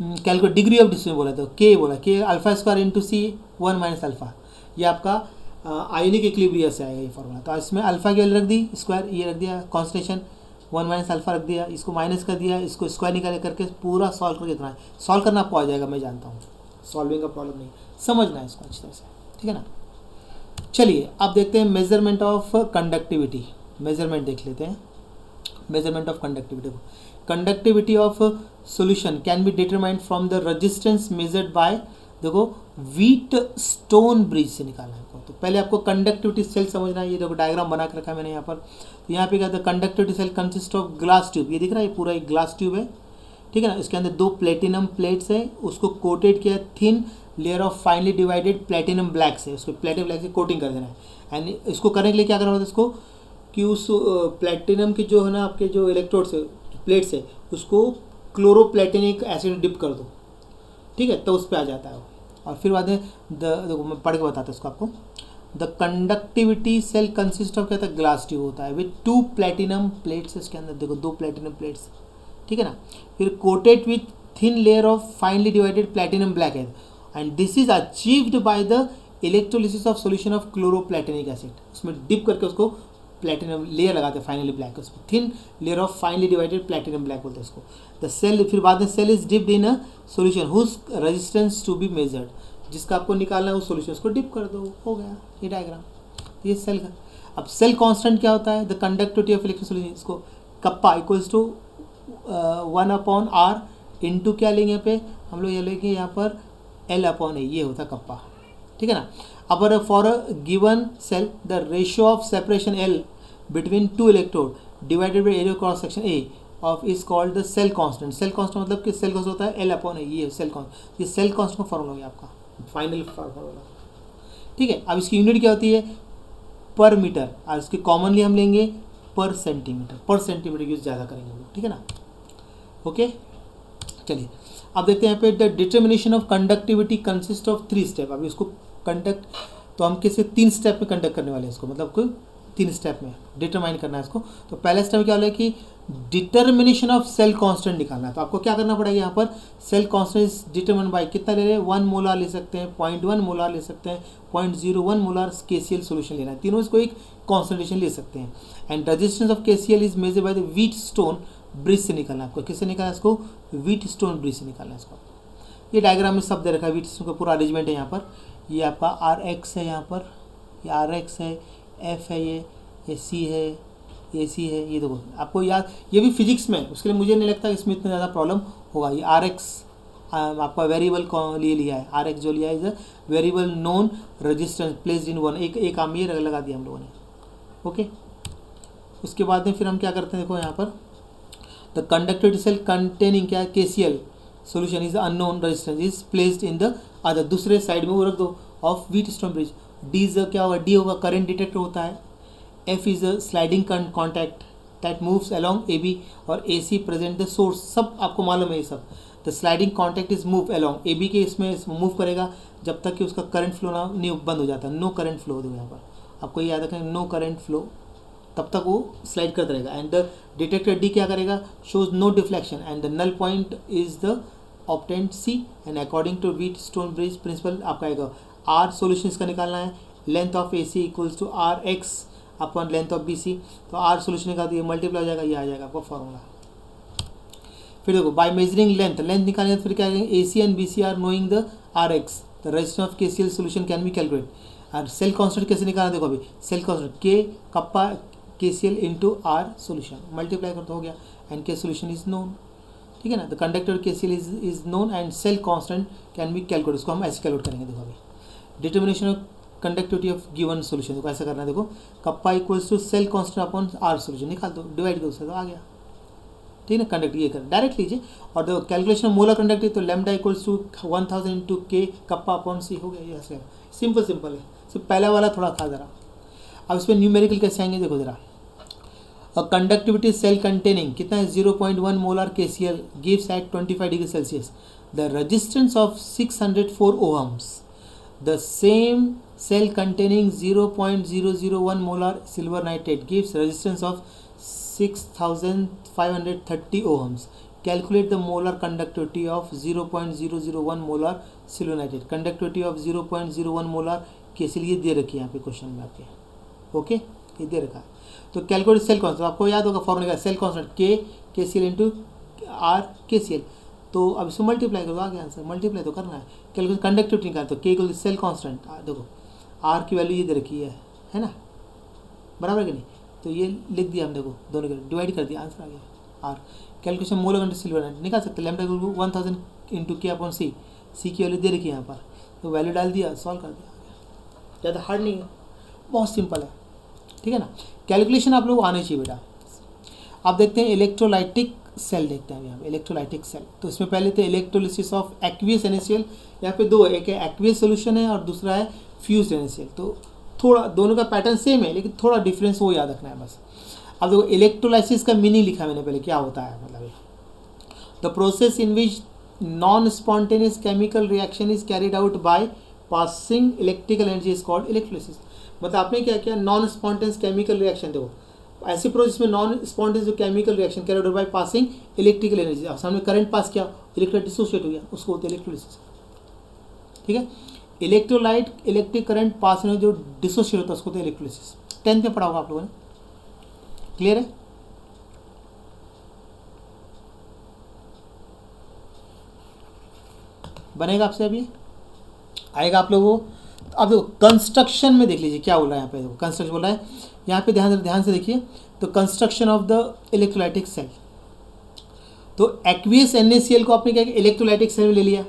कैलकुलेट डिग्री ऑफ डिसोसिएशन बोला, तो के बोला के अल्फा स्क्वायर इंटू सी 1 माइनस अल्फा, ये आपका आयोनिक इक्विलिब्रियम से आएगा ये फॉर्मूला। तो इसमें अल्फा की वैल्यू रख दी स्क्वायर, ये रख दिया कॉन्स्टेंटेशन 1 माइनस अल्फा रख दिया, इसको माइनस कर दिया, इसको स्क्वायर निकाले करके पूरा सॉल्व करके इतना है, सॉल्व करना आपको आ जाएगा, मैं जानता हूँ, सॉल्विंग का प्रॉब्लम नहीं, समझना है इसको अच्छी तरह से, ठीक है ना। चलिए अब देखते हैं मेजरमेंट ऑफ कंडक्टिविटी, मेजरमेंट देख लेते हैं, measurement of conductivity. Conductivity of solution can be determined from the resistance measured by, देखो व्हीट स्टोन ब्रिज से निकालना है आपको। तो पहले आपको कंडक्टिविटी सेल समझना है, ये देखो डायग्राम बना के रखा है मैंने यहाँ पर। तो यहाँ पे क्या था, conductivity cell consist of glass tube, ये दिख रहा है, ये पूरा एक ग्लास ट्यूब है, ठीक है ना। इसके अंदर 2 प्लेटिनम प्लेट्स है, उसको कोटेड किया thin layer of finely divided platinum black से, उसको प्लेटिनम ब्लैक से कोटिंग कर देना है। एंड इसको करने के लिए क्या करना होता है इसको, कि उस प्लेटिनम की जो है ना आपके जो इलेक्ट्रोड्स है प्लेट्स है, उसको क्लोरोप्लेटिनिक एसिड डिप कर दो, ठीक है, तो उस पर आ जाता है। और फिर बाद में देखो मैं पढ़ के बताता हूँ इसको आपको। The conductivity cell consist of क्या था, ग्लास ट्यूब होता है विद 2 प्लेटिनम प्लेट्स, इसके अंदर देखो 2 प्लेटिनम प्लेट्स, ठीक है ना। फिर coated with thin layer of finely divided platinum black है, and this is achieved by the electrolysis of solution of chloroplatinic acid, उसमें डिप करके उसको प्लेटिनम लेयर लगाते हैं फाइनली ब्लैक, उसको thin layer of finely divided platinum black बोलते हैं उसको। द सेल, फिर बाद में cell is dipped in a solution whose resistance to be measured, जिसका आपको निकालना है उस सॉल्यूशन, उसको डिप कर दो, हो गया ये डायग्राम, ये सेल का। अब सेल कांस्टेंट क्या होता है, the conductivity of electric solution, इसको kappa equals to 1/r into क्या लेंगे यहाँ पे हम लोग, ये लेंगे यहाँ पर L/A, ये होता है कप्पा, ठीक है ना। अब for a given cell the ratio of separation L between two electrode divided by area cross section A of is called the cell constant. Cell constant मतलब कि सेल कांस्टेंट होता है एल अपॉन ए, ये cell constant, ये cell constant का formula हो गया आपका फाइनल फॉर्मूला, ठीक है। अब इसकी यूनिट क्या होती है, पर मीटर, और इसके कॉमनली हम लेंगे पर सेंटीमीटर यूज ज़्यादा करेंगे हम लोग, ठीक है ना। ओके, चलिए अब देखते हैं यहाँ पे the determination of conductivity consist of 3 step. अभी इसको कंडक्ट तो हम किसी 3 स्टेप में कंडक्ट करने वाले हैं इसको, मतलब कोई 3 स्टेप में डिटरमाइन करना है इसको। तो पहला स्टेप क्या होगा कि डिटर्मिनेशन ऑफ सेल कांस्टेंट निकालना है। तो आपको क्या करना पड़ेगा, यहाँ पर cell constant is determine by कितना ले रहे हैं, 1 मोलार ले सकते हैं, 0.1 मोलार ले सकते हैं, 0.01 मोलार KCl सोल्यूशन लेना है, तीनों इसको एक कॉन्सेंट्रेशन ले सकते हैं। And resistance of KCl is measure by the Wheatstone bridge से निकालना है आपको। किससे निकालना है इसको, व्हीटस्टोन ब्रिज से निकालना है इसको। ये डायग्राम में सब दे रखा है, व्हीटस्टोन का पूरा अरेंजमेंट है यहाँ पर। ये आपका RX है, यहाँ पर ये RX है, F है, ये C है, ये C है, ये देखो आपको याद, ये भी फिजिक्स में, उसके लिए मुझे नहीं लगता इसमें इतना ज़्यादा प्रॉब्लम होगा। ये RX आपका वेरिएबल लिए लिया है, RX जो लिया है is a variable known resistance placed in one, एक आम ये लगा दिया हम लोगों ने। ओके, उसके बाद में फिर हम क्या करते हैं, देखो यहाँ पर द कंडक्टिविटी सेल कंटेनिंग क्या है, KCl solution is unknown resistance is placed in the other, दूसरे साइड में वो रख दो of Wheatstone bridge. D is क्या होगा, D होगा करंट डिटेक्टर होता है। F is a sliding contact that moves along AB, और AC प्रेजेंट द सोर्स, सब आपको मालूम है ये सब। The sliding contact is move along AB के, इसमें मूव करेगा जब तक कि उसका करंट फ्लो ना नहीं बंद हो जाता, नो करंट फ्लो होगा यहाँ पर, आपको ये याद रखें, नो करंट फ्लो, तब तक वो स्लाइड करता रहेगा। एंड द डिटेक्टर D क्या करेगा, shows no deflection and the null point is the obtained C, and according to Wheatstone bridge principle आपका आएगा R सोल्यूशन इसका निकालना है, length of AC equals to RX upon length of BC। तो R solution निकाल दिए, multiply हो जाएगा, ये आ जाएगा आपका फॉर्मूला। फिर देखो बाय मेजरिंग लेंथ निकालेंगे तो फिर क्या करेंगे, AC and BC are knowing the RX, the resistance of KCl solution can be calculate. और सेल कांस्टेंट कैसे निकालना, देखो अभी cell constant K kappa KCl into R solution, multiply कर तो हो गया, and K solution is known, ठीक है ना। The conductor KCl is known and cell constant can be calculate, इसको हम ऐसे कैलकुलेट करेंगे। देखो अभी determination of conductivity of given solution, देखो ऐसा करना है, देखो kappa equals to cell constant upon R solution, निकाल दो, डिवाइड करो उससे, तो आ गया, ठीक है ना। कंडक्ट ये कर डायरेक्ट लीजिए, और देखो कैलकुलेशन मोलर कंडक्टिविटी, तो lambda equals to 1000 into K kappa upon C हो गया, ये ऐसे सिंपल है। सिर्फ पहला वाला थोड़ा था ज़रा। अब इसमें न्यूमेरिकल कैसे आएंगे, देखो ज़रा, कंडक्टिविटी सेल कंटेनिंग कितना है, 0.1 molar KCl gives at 25 degree Celsius the resistance of 604 ohms। The same cell containing 0.001 molar silver nitrate gives resistance of 6530 ohms। Calculate the molar conductivity of 0.001 molar silver nitrate, conductivity of 0.01 molar KCl ये दे रखी है यहाँ पे question में आपके। Okay, ये दे रखा है। तो कैलकुलेट सेल कांस्टेंट, आपको याद होगा फॉर्मूला का, cell constant KCl into R KCl, तो अब इसको मल्टीप्लाई करो, आ गया आंसर, मल्टीप्लाई तो करना है। कैलकुलेट कंडक्टिविटी निकाल, तो K इक्वल सेल कांस्टेंट, देखो R की वैल्यू ये दे रखी है ना, बराबर कि नहीं, तो ये लिख दिया हम, देखो दोनों को डिवाइड कर दिया, आंसर आ गया R। Calculation molar conductivity silver निकाल सकते, lambda equal to 1000 into K upon C, C की वैल्यू दे रखी है यहाँ पर, तो वैल्यू डाल दिया, सॉल्व कर दिया, ज़्यादा हार्ड नहीं है, बहुत सिंपल है, ठीक है ना। कैलकुलेशन आप लोग आने चाहिए बेटा। आप देखते हैं इलेक्ट्रोलाइटिक सेल, देखते हैं यहाँ पे इलेक्ट्रोलाइटिक सेल। तो इसमें पहले थे इलेक्ट्रोलिसिस ऑफ एक्वियस NaCl, यहाँ पे दो है, एक है एक्वियस सोल्यूशन है और दूसरा है फ्यूज्ड NaCl। तो थोड़ा दोनों का पैटर्न सेम है, लेकिन थोड़ा डिफरेंस वो याद रखना है बस। अब देखो इलेक्ट्रोलाइसिस का मीनिंग लिखा है मैंने पहले, क्या होता है मतलब, the process in which non spontaneous chemical reaction is carried out by passing electrical energy is called electrolysis. मतलब आपने क्या किया, नॉन स्पॉन्टेनियस केमिकल रिएक्शन, देखो ऐसी प्रोसेस में नॉन स्पॉन्टेनियस जो chemical reaction carried out by passing electrical energy, सामने current pass किया, इलेक्ट्रोलाइट डिसोसिएट हो गया, उसको होता है इलेक्ट्रोलिसिस, ठीक है। इलेक्ट्रोलाइट इलेक्ट्रिक करंट पास होने जो डिसोसिएट होता है उसको होता है इलेक्ट्रोलिसिस। 10th में पढ़ा होगा आप लोगों ने, क्लियर है। बनेगा आपसे, अभी आएगा आप लोगों को। अब देखो कंस्ट्रक्शन में देख लीजिए क्या बोल रहा है यहाँ पे, देखो कंस्ट्रक्शन बोल रहा है यहाँ पे, ध्यान से देखिए। तो construction of the electrolytic cell, तो एक्वियस NaCl को आपने क्या किया, इलेक्ट्रोलाइटिक सेल में ले लिया,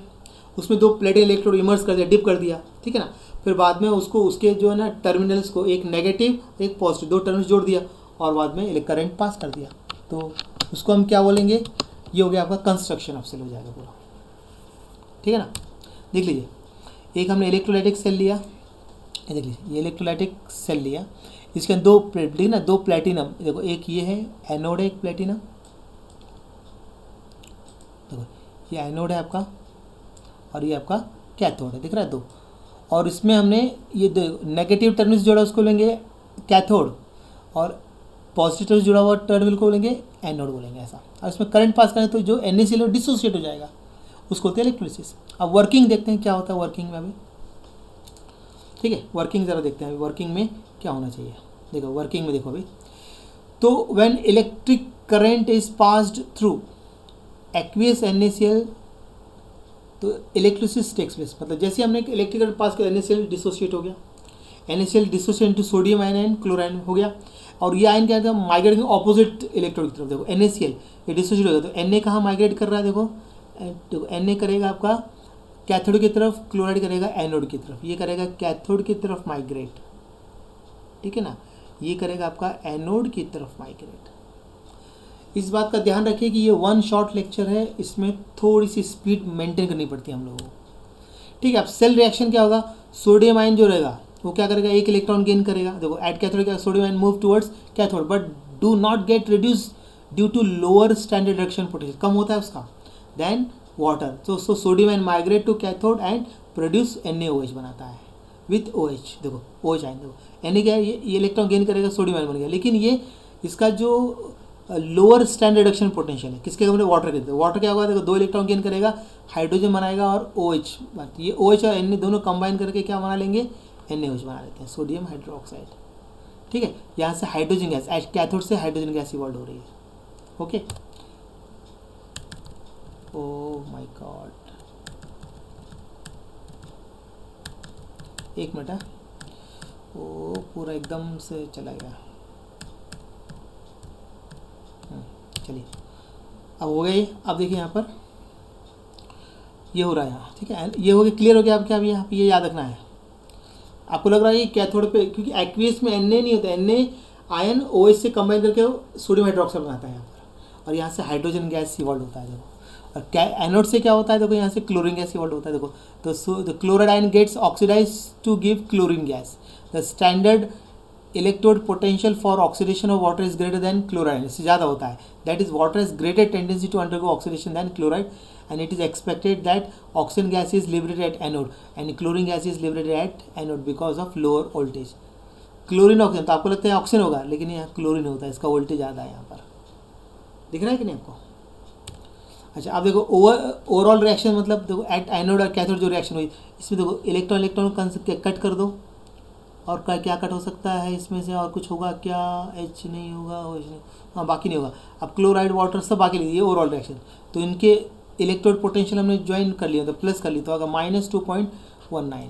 उसमें दो प्लेटें इलेक्ट्रोड इमर्स कर दिया, डिप कर दिया, ठीक है ना। फिर बाद में उसको उसके जो है ना टर्मिनल्स को एक नेगेटिव एक पॉजिटिव 2 टर्मिनल्स जोड़ दिया और बाद में करंट पास कर दिया, तो उसको हम क्या बोलेंगे, ये हो गया आपका कंस्ट्रक्शन ऑफ सेल हो जाएगा पूरा। ठीक है ना, देख लीजिए एक हमने इलेक्ट्रोलाइटिक सेल लिया, ये देख लीजिए ये इलेक्ट्रोलाइटिक सेल लिया, इसके अंदर 2 प्लेट ना 2 प्लेटिनम, देखो एक ये है एनोड है एक प्लेटिनम, देखो ये एनोड है आपका और ये आपका कैथोड है, दिख रहा है 2, और इसमें हमने ये नेगेटिव टर्मिनल जोड़ा उसको लेंगे कैथोड और पॉजिटिव टर्मिनल जुड़ा हुआ टर्मिनल को बोलेंगे एनोड बोलेंगे ऐसा। और इसमें करंट पास करें तो जो NaCl डिसोसिएट हो जाएगा, उसको होती है इलेक्ट्रोलिसिस। अब वर्किंग देखते हैं क्या होता है वर्किंग में अभी। ठीक है, वर्किंग ज़रा देखते हैं अभी वर्किंग में क्या होना चाहिए। देखो वर्किंग में देखो अभी, तो when electric current is passed through aqueous NaCl तो इलेक्ट्रोलिसिस टेक्स प्लेस, मतलब जैसे हमने इलेक्ट्रिक करंट पास किया NaCl डिसोसिएट हो गया, NaCl dissociate into sodium ion chlorine हो गया, और ये आयन क्या माइग्रेट करेंगे ऑपोजिट इलेक्ट्रोड की तरफ। देखो NaCl ये डिसोसिएट हो गया तो Na कहाँ माइग्रेट कर रहा है, देखो Na करेगा आपका कैथोड की तरफ, क्लोराइड करेगा एनोड की तरफ, ये करेगा कैथोड की तरफ माइग्रेट, ठीक है ना, ये करेगा आपका एनोड की तरफ माइग्रेट। इस बात का ध्यान रखिए कि ये 1 शॉर्ट लेक्चर है, इसमें थोड़ी सी स्पीड मेंटेन करनी पड़ती है हम लोगों को। ठीक है, अब सेल रिएक्शन क्या होगा, सोडियम आयन जो रहेगा वो क्या करेगा, एक इलेक्ट्रॉन गेन करेगा। देखो एट कैथोड क्या sodium ion move towards cathode but do not get reduce due to lower standard reduction potential, कम होता है उसका देन वाटर। तो sodium ion migrate to cathode and produce NaOH बनाता है विथ OH। देखो OH आयन, देखो Na क्या है, ये इलेक्ट्रॉन गेन करेगा सोडियम आयन बन गया, लेकिन ये इसका जो लोअर स्टैंडर्ड रिडक्शन पोटेंशियल है किसके हमने वाटर के, वाटर क्या होगा, देखो 2 इलेक्ट्रॉन गेन करेगा, हाइड्रोजन बनाएगा और OH, ये OH और Na दोनों कंबाइन करके क्या बना लेंगे, NaOH बना लेते हैं, सोडियम हाइड्रोक्साइड। ठीक है, यहाँ से हाइड्रोजन गैस कैथोड से हाइड्रोजन गैस इवॉल्व हो रही है। ओके, ओह माय गॉड, एक मिनट है, वो पूरा एकदम से चला गया। चलिए अब हो गई, अब देखिए यहाँ पर ये हो रहा है यहाँ, ठीक है, ये हो गया, क्लियर हो गया। अब क्या, अभी यहाँ पे ये याद रखना है, आपको लग रहा है कि कैथोड पे, क्योंकि एक्वियस में Na नहीं होता, Na आयन OH से कंबाइन करके सोडियम हाइड्रोक्साइड बनाता है यहाँ पर, और यहाँ से हाइड्रोजन गैस इवॉल्व होता है। देखो, और एनोड से क्या होता है, देखो यहाँ से क्लोरीन गैस इवॉल्व होता है। देखो तो the chloride ion gets oxidise to give chlorine gas, the standard electrode potential for oxidation of water is greater than chloride, इससे ज़्यादा होता है, that is water is greater tendency to undergo oxidation than chloride and it is expected that oxygen gas is liberated at anode and chlorine gas is liberated at anode because of lower voltage। Chlorine oxygen, तो आपको लगता है oxygen होगा, लेकिन यहाँ chlorine होता है, इसका वोल्टेज ज़्यादा है यहाँ पर, दिख रहा है कि नहीं आपको। अच्छा अब देखो ओवरऑल रिएक्शन, मतलब देखो एट एनोड और कैथोड जो रिएक्शन हुई, इसमें देखो इलेक्ट्रॉन कट कर दो, और क्या कट हो सकता है इसमें से, और कुछ होगा क्या, H नहीं होगा, OH नहीं, हाँ बाकी नहीं होगा। अब क्लोराइड वाटर सब बाकी नहीं, ये ओवरऑल रिएक्शन, तो इनके इलेक्ट्रोड पोटेंशियल हमने ज्वाइन कर लिया, तो प्लस कर ली, तो होगा -2.19।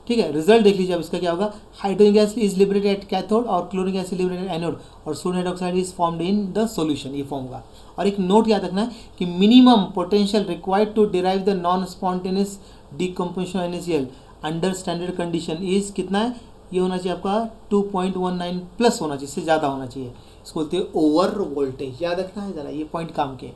ठीक है, रिजल्ट देख लीजिए अब इसका क्या होगा, hydrogen gas is liberated at cathode और chlorine gas is liberated anode और sodium hydroxide is formed in the solution, ये फॉर्म होगा। और एक नोट याद रखना है कि minimum potential required to derive the non spontaneous decomposition NaCl under standard condition is कितना है, ये होना चाहिए आपका 2.19 प्लस होना चाहिए, इससे ज़्यादा होना चाहिए, इसको बोलते हैं ओवर वोल्टेज, याद रखना है ज़रा, ये पॉइंट काम के।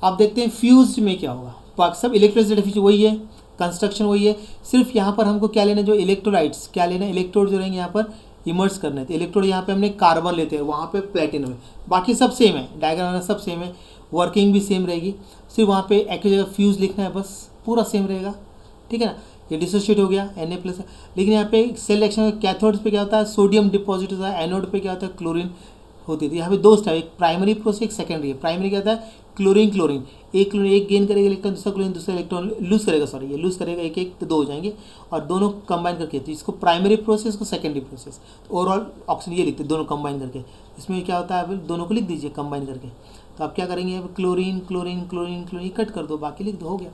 आप देखते हैं फ्यूज्ड में क्या होगा, सब इलेक्ट्रोलिसिस डेफिशिएंसी वही है, कंस्ट्रक्शन वही है, सिर्फ यहाँ पर हमको क्या लेना है, जो इलेक्ट्रोलाइट्स क्या लेना है, इलेक्ट्रोड जो रहेंगे यहाँ पर इमर्स करने थे, इलेक्ट्रोड यहाँ पे हमने कार्बन लेते हैं, वहाँ पे प्लेटिनम है, बाकी सब सेम है, डायग्राम सब सेम है, वर्किंग भी सेम रहेगी, सिर्फ वहाँ पे एक जगह फ्यूज लिखना है, बस पूरा सेम रहेगा। ठीक है ना, ये डिसोसिएट हो गया Na प्लस, लेकिन यहाँ पे सेल रिएक्शन कैथोड पे क्या होता है, सोडियम डिपॉजिट होता है, एनोड पे क्या होता है, क्लोरीन होती थी। यहाँ पे 2 स्टेप, एक प्राइमरी प्रोसेस एक सेकेंडरी है। प्राइमरी क्या होता है, क्लोरीन एक गेन करेगा इलेक्ट्रॉन, दूसरा इलेक्ट्रॉन लूज करेगा, सॉरी ये लूज करेगा, एक तो 2 हो जाएंगे, और दोनों कंबाइन करके, तो इसको प्राइमरी प्रोसेस को सेकेंडरी प्रोसेस, ओवरऑल ऑक्सीजन ये लिखते हैं दोनों कंबाइन करके, इसमें क्या होता है, दोनों को लिख दीजिए कंबाइन करके। तो आप क्या करेंगे, chlorine chlorine chlorine chlorine cut कर दो, बाकी लिख दो, हो गया।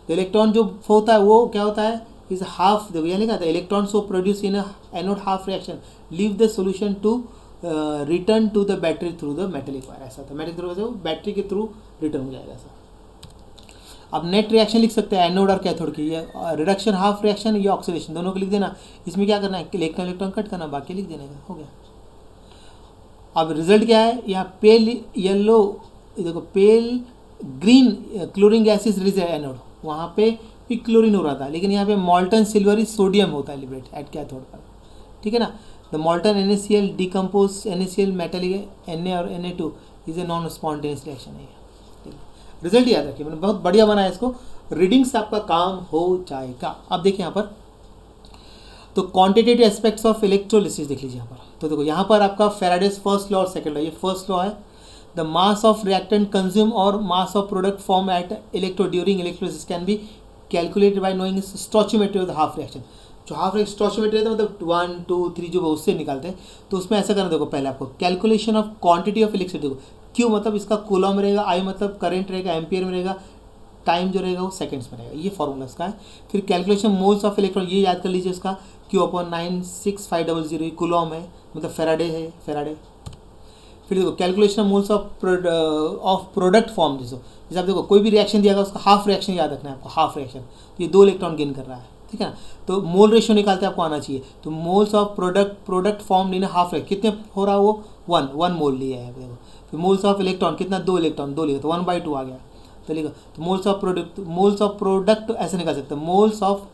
तो इलेक्ट्रॉन जो होता है वो क्या होता है, इज हाफ, देखो यहाँ लिखा था electron so produce in anode half reaction leave the solution to return to the battery through the metallic wire, ऐसा था, मेटेलिक थ्रू बैटरी के थ्रू रिटर्न हो जाएगा ऐसा। अब नेट रिएक्शन लिख सकते हैं एनोड और कैथोड की, ये रिडक्शन हाफ रिएक्शन या ऑक्सीडेशन दोनों को लिख देना। इसमें क्या करना है, इलेक्ट्रॉन इलेक्ट्रॉन कट करना, बाकी लिख देने का, हो गया। अब रिजल्ट क्या है, यहाँ पेल येलो, देखो pale green chlorine gas is release है एनोड, वहाँ पे भी क्लोरीन हो रहा था, लेकिन यहाँ पे मॉल्टन सिल्वरी सोडियम होता है लिबरेट एट कैथोड पर, ठीक है ना। The मॉल्टन NaCl decompose NaCl metallic Na और Na2 is a non spontaneous reaction है। रिजल्ट याद रखिए, मैंने बहुत बढ़िया बनाया इसको, रीडिंग से आपका काम हो जाएगा। अब देखिए यहाँ पर तो क्वांटिटेटिव एस्पेक्ट्स ऑफ इलेक्ट्रोलिसिस देख लीजिए यहाँ पर। तो देखो यहाँ पर आपका फेराडेज फर्स्ट लॉ और सेकंड लॉ, ये फर्स्ट लॉ है, the mass of reactant consume और mass of product form at electro during electrolysis can be calculated by knowing stoichiometry of the half reaction. जो हाफ स्टोचियोमेट्री है मतलब 1 2 3 जो उससे निकालते हैं, तो उसमें ऐसा करना, देखो पहले आपको calculation of quantity of electricity, देखो क्यू मतलब इसका कूलम रहेगा, आई मतलब करंट रहेगा, एम्पियर में रहेगा, टाइम जो रहेगा वो सेकंड्स में रहेगा, ये फॉर्मूला इसका है। फिर कैलकुलेशन मोल्स ऑफ इलेक्ट्रॉन, ये याद कर लीजिए इसका Q/96500 कूलम है, मतलब फेराडे है, फेराडे। फिर देखो calculation moles of product form, जैसे आप देखो कोई भी रिएक्शन दिया गया उसका हाफ रिएक्शन याद रखना है आपको, हाफ रिएक्शन, तो ये 2 इलेक्ट्रॉन गेन कर रहा है, ठीक है ना। तो मोल रेशियो निकालते आपको आना चाहिए, तो मोल्स ऑफ प्रोडक्ट फॉर्म लेना हाफ रिएक्शन, कितने हो रहा है वो 1 मोल लिया है देखो। फिर मोल्स ऑफ इलेक्ट्रॉन कितना, 2 इलेक्ट्रॉन, 2 लिखा तो 1/2 आ गया, तो लिखा। तो मोल्स ऑफ प्रोडक्ट ऐसे निकाल सकते हैं, moles of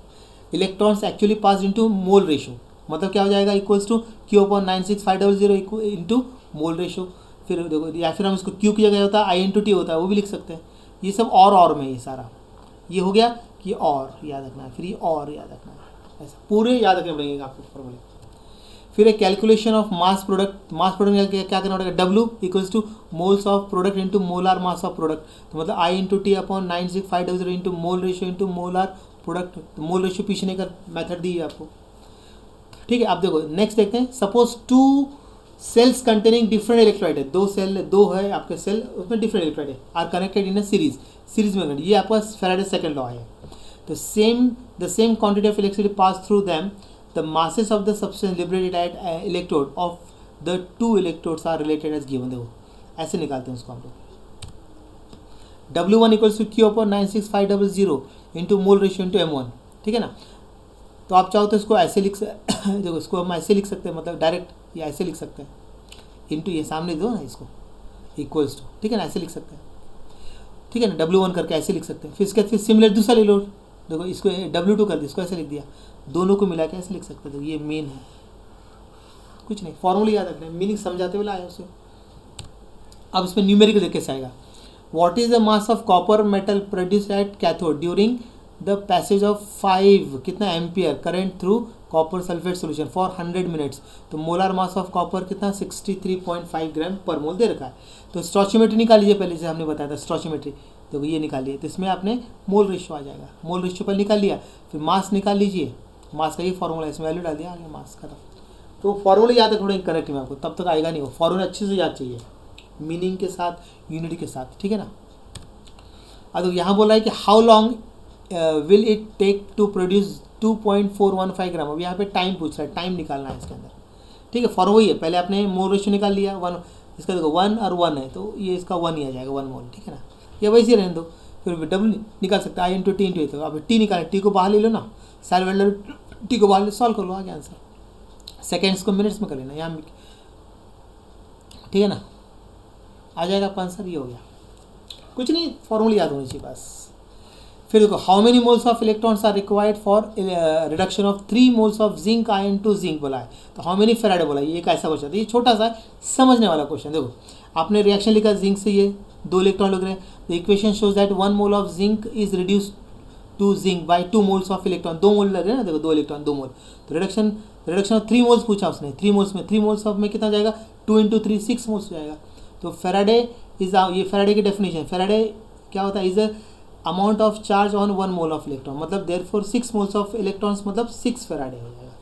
electrons actually pass into mole ratio, मतलब क्या हो जाएगा equals to Q/96500 into mole ratio. फिर देखो, या फिर हम इसको Q की जगह होता है I/T होता है, वो भी लिख सकते हैं। ये सब और में, ये सारा ये हो गया कि और याद रखना है, फिर ये और याद रखना है, ऐसा पूरे याद रखने पड़ेंगे आपको फॉर्मूले। फिर एक कैलकुलेशन ऑफ मास प्रोडक्ट क्या करना पड़ेगा, W equals two moles of product into molar mass of product, तो मतलब I/T/96500 into mole ratio into molar product, तो मोल रेशियो पीछे नहीं कर मेथड दी है आपको, ठीक है। आप देखो नेक्स्ट देखते हैं, suppose 2 cells containing different electrolyte है, 2 सेल, 2 है आपके सेल, उसमें डिफरेंट इलेक्ट्रोलाइट है, are connected in a series में, ये आपका फैराडे सेकंड लॉ है। तो the same quantity of electricity pass through them, the masses of the substance liberated at electrode of the 2 electrodes are related as given, देखो ऐसे निकालते हैं उसको हम लोग। W1 equals to Q/96500 into mole ratio into M1, ठीक है ना। तो आप चाहो तो इसको ऐसे देखो इसको हम ऐसे लिख सकते हैं, मतलब डायरेक्ट ये ऐसे लिख सकते हैं, इंटू ये सामने दो ना इसको इक्वल्स टू, ठीक है ना, ऐसे लिख सकते हैं, ठीक है ना। W1 करके ऐसे लिख सकते हैं, फिर इसके फिर सिमिलर दूसरा ले लो, देखो इसको W2 कर दिया, इसको ऐसे लिख दिया, दोनों को मिला के ऐसे लिख सकते हैं। तो ये मेन है, कुछ नहीं, फॉर्मूला याद रखना है, मीनिंग समझाते हुए आया उसे। अब इसमें न्यूमेरिकल देख कैसे आएगा, what is the mass of copper metal produce at cathode during the passage of 5 कितना ampere current through copper sulphate solution for 100 minutes, तो मोलार मास ऑफ कॉपर कितना 63.5 ग्राम पर मोल दे रखा है। तो स्टोचियोमेट्री निकाल लीजिए, पहले से हमने बताया था स्टोचियोमेट्री, तो ये निकालिए, तो इसमें आपने मोल रेशियो आ जाएगा, मोल रेशियो पर निकाल लिया, फिर मास निकाल लीजिए, मास का ये फॉर्मूला इसमें वैल्यू डाल दिया, आगे मास का। तो फॉर्मूला याद रखना करेक्ट में आपको, तब तक आएगा नहीं वो, फॉर्मूला अच्छे से याद चाहिए, मीनिंग के साथ, यूनिटी के साथ, ठीक है ना। अब यहाँ बोला है कि how long will it take to produce 2.415 gram. अब यहाँ पे टाइम पूछ रहा है, टाइम निकालना है इसके अंदर, ठीक है। फॉर्मूला वही है, पहले आपने मोल रेशियो निकाल लिया 1, इसका देखो 1 और 1 है, तो ये इसका 1 ही आ जाएगा, 1 मोल, ठीक है ना। ये वैसे ही रहने दो, फिर W निकाल सकते हैं I/T इंटू, तो अब T निकालें, T को बाहर ले लो ना, साइड वेल्डर T को बाहर सॉल्व कर लो, आगे आंसर। सेकेंड्स को मिनट्स में कर लेना यहाँ, ठीक है ना, आ जाएगा आपका आंसर, ये हो गया, कुछ नहीं, फॉर्मूला याद होनी चाहिए बस। फिर देखो how many moles of electrons are required for reduction of 3 moles of zinc ion to zinc बोला है, तो हाउ मेनी फेराडे बोला, ये एक ऐसा क्वेश्चन है, ये छोटा सा समझने वाला क्वेश्चन। देखो आपने रिएक्शन लिखा जिंक से, ये 2 इलेक्ट्रॉन लग रहे हैं, the equation shows that 1 mole of zinc is reduce to zinc by 2 moles of electron, 2 mole लग रहे हैं ना, देखो 2 इलेक्ट्रॉन 2 मोल, तो रिडक्शन ऑफ 3 मोल्स पूछा उसने, 3 मोल्स में 3 मोल्स ऑफ में कितना जाएगा, 2 इंटू 3 6 मोल्स हो जाएगा। तो फेराडे इज, ये फेराडे की डेफिनेशन, फेराडे क्या होता है, is a amount of charge on 1 mole of electron, मतलब देयरफॉर 6 मोल्स ऑफ इलेक्ट्रॉन्स मतलब 6 फेराडे हो जाएगा।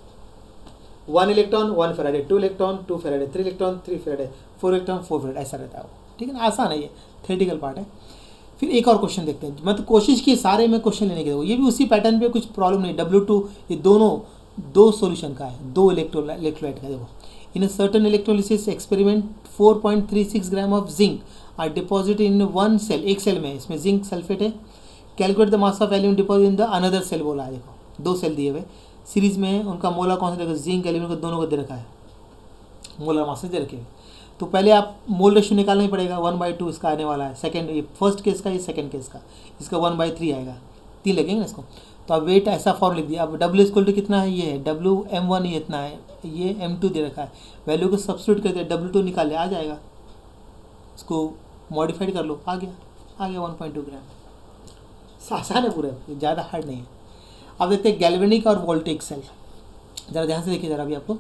1 electron 1 Faraday, 2 electron 2 Faraday, 3 electron 3 Faraday, 4 electron 4 Faraday, ऐसा रहता है वो, ठीक है ना, आसान है, ये थ्योरेटिकल पार्ट है। फिर एक और क्वेश्चन देखते हैं, मतलब कोशिश की सारे में क्वेश्चन लेने के, ये भी उसी पैटर्न पे, कुछ प्रॉब्लम नहीं। W2 ये दोनों 2 सॉल्यूशन का है, 2 इलेक्ट्रोलाइट का। देखो in a certain electrolysis experiment 4.36 gram of zinc are deposit in 1 cell, एक सेल में, इसमें जिंक सल्फेट है, calculate the mass of aluminium deposit in the another cell बोला है। देखो 2 सेल दिए हुए सीरीज में, उनका मोलर कॉन्सेंट्रेशन जिंक एल्यूमिनियम को दोनों को दे रखा है, मोलर मास दे रखे हुए। तो पहले आप मोल रेशियो निकालना ही पड़ेगा, 1/2 इसका आने वाला है, सेकंड ये फर्स्ट केस का, ये सेकंड केस का, इसका 1/3 आएगा, 3 लगेंगे ना इसको। तो अब वेट ऐसा फॉर्म लिख दिया। अब W इक्वल टू कितना है, ये है WM1, ये इतना है, ये M2 दे रखा है, वैल्यू को सब्स्टिट्यूट कर दिया, W2 निकाल लिया, आ जाएगा, इसको मॉडिफाइड कर लो, आ गया 1.2 ग्राम। आसान है पूरा, ज़्यादा हार्ड नहीं है। अब देखते हैं गैल्वेनिक और वोल्टेइक सेल, ज़रा ध्यान से देखिए ज़रा अभी आपको।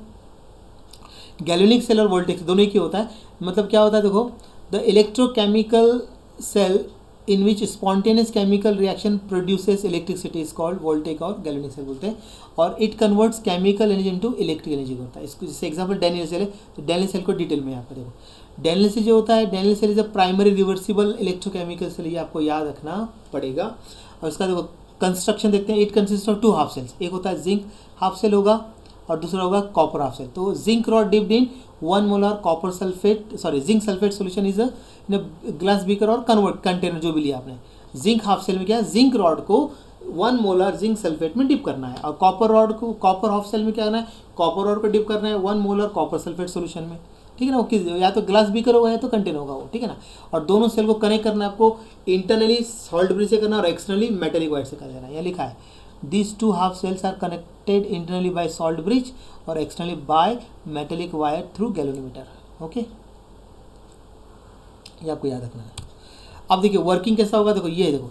गैल्वेनिक सेल और वोल्टेइक दोनों ही होता है, मतलब क्या होता है देखो, the electrochemical cell in which spontaneous chemical reaction produces electricity is called voltaic और गैल्वेनिक सेल बोलते हैं, और it converts chemical energy into electric energy होता है। इसको जैसे एग्जांपल डेनियल सेल है, तो डेनियल सेल को डिटेल में यहाँ पर देखो, डेनियल सेल जो होता है, Daniell cell is a primary reversible electrochemical cell, ये आपको याद रखना पड़ेगा। और इसका देखो कंस्ट्रक्शन देखते हैं, it consist of 2 half cells, एक होता है जिंक हाफ सेल होगा और दूसरा होगा कॉपर हाफ सेल। तो zinc rod dipped in 1 molar copper sulphate zinc sulphate solution is in a glass beaker और कन्वर्ट कंटेनर जो भी लिया आपने। जिंक हाफ सेल में क्या है, जिंक रॉड को 1 मोलर जिंक सल्फेट में डिप करना है, और कॉपर रॉड को, कॉपर हाफ सेल में क्या करना है, कॉपर रॉड को डिप करना है 1 मोलर कॉपर सल्फेट सोल्यूशन में, ठीक है ना। वो या तो ग्लास बीकर होगा या तो कंटेनर होगा वो, ठीक है ना। और दोनों सेल को कनेक्ट करना है आपको, इंटरनली सॉल्ट ब्रिज से करना और एक्सटर्नली मेटेलिक वायर से कर देना, यह लिखा है। These 2 half cells are connected internally by salt bridge और externally by metallic wire through galvanometer। Okay, ये आपको याद रखना है। अब देखिए वर्किंग कैसा होगा, देखो ये देखो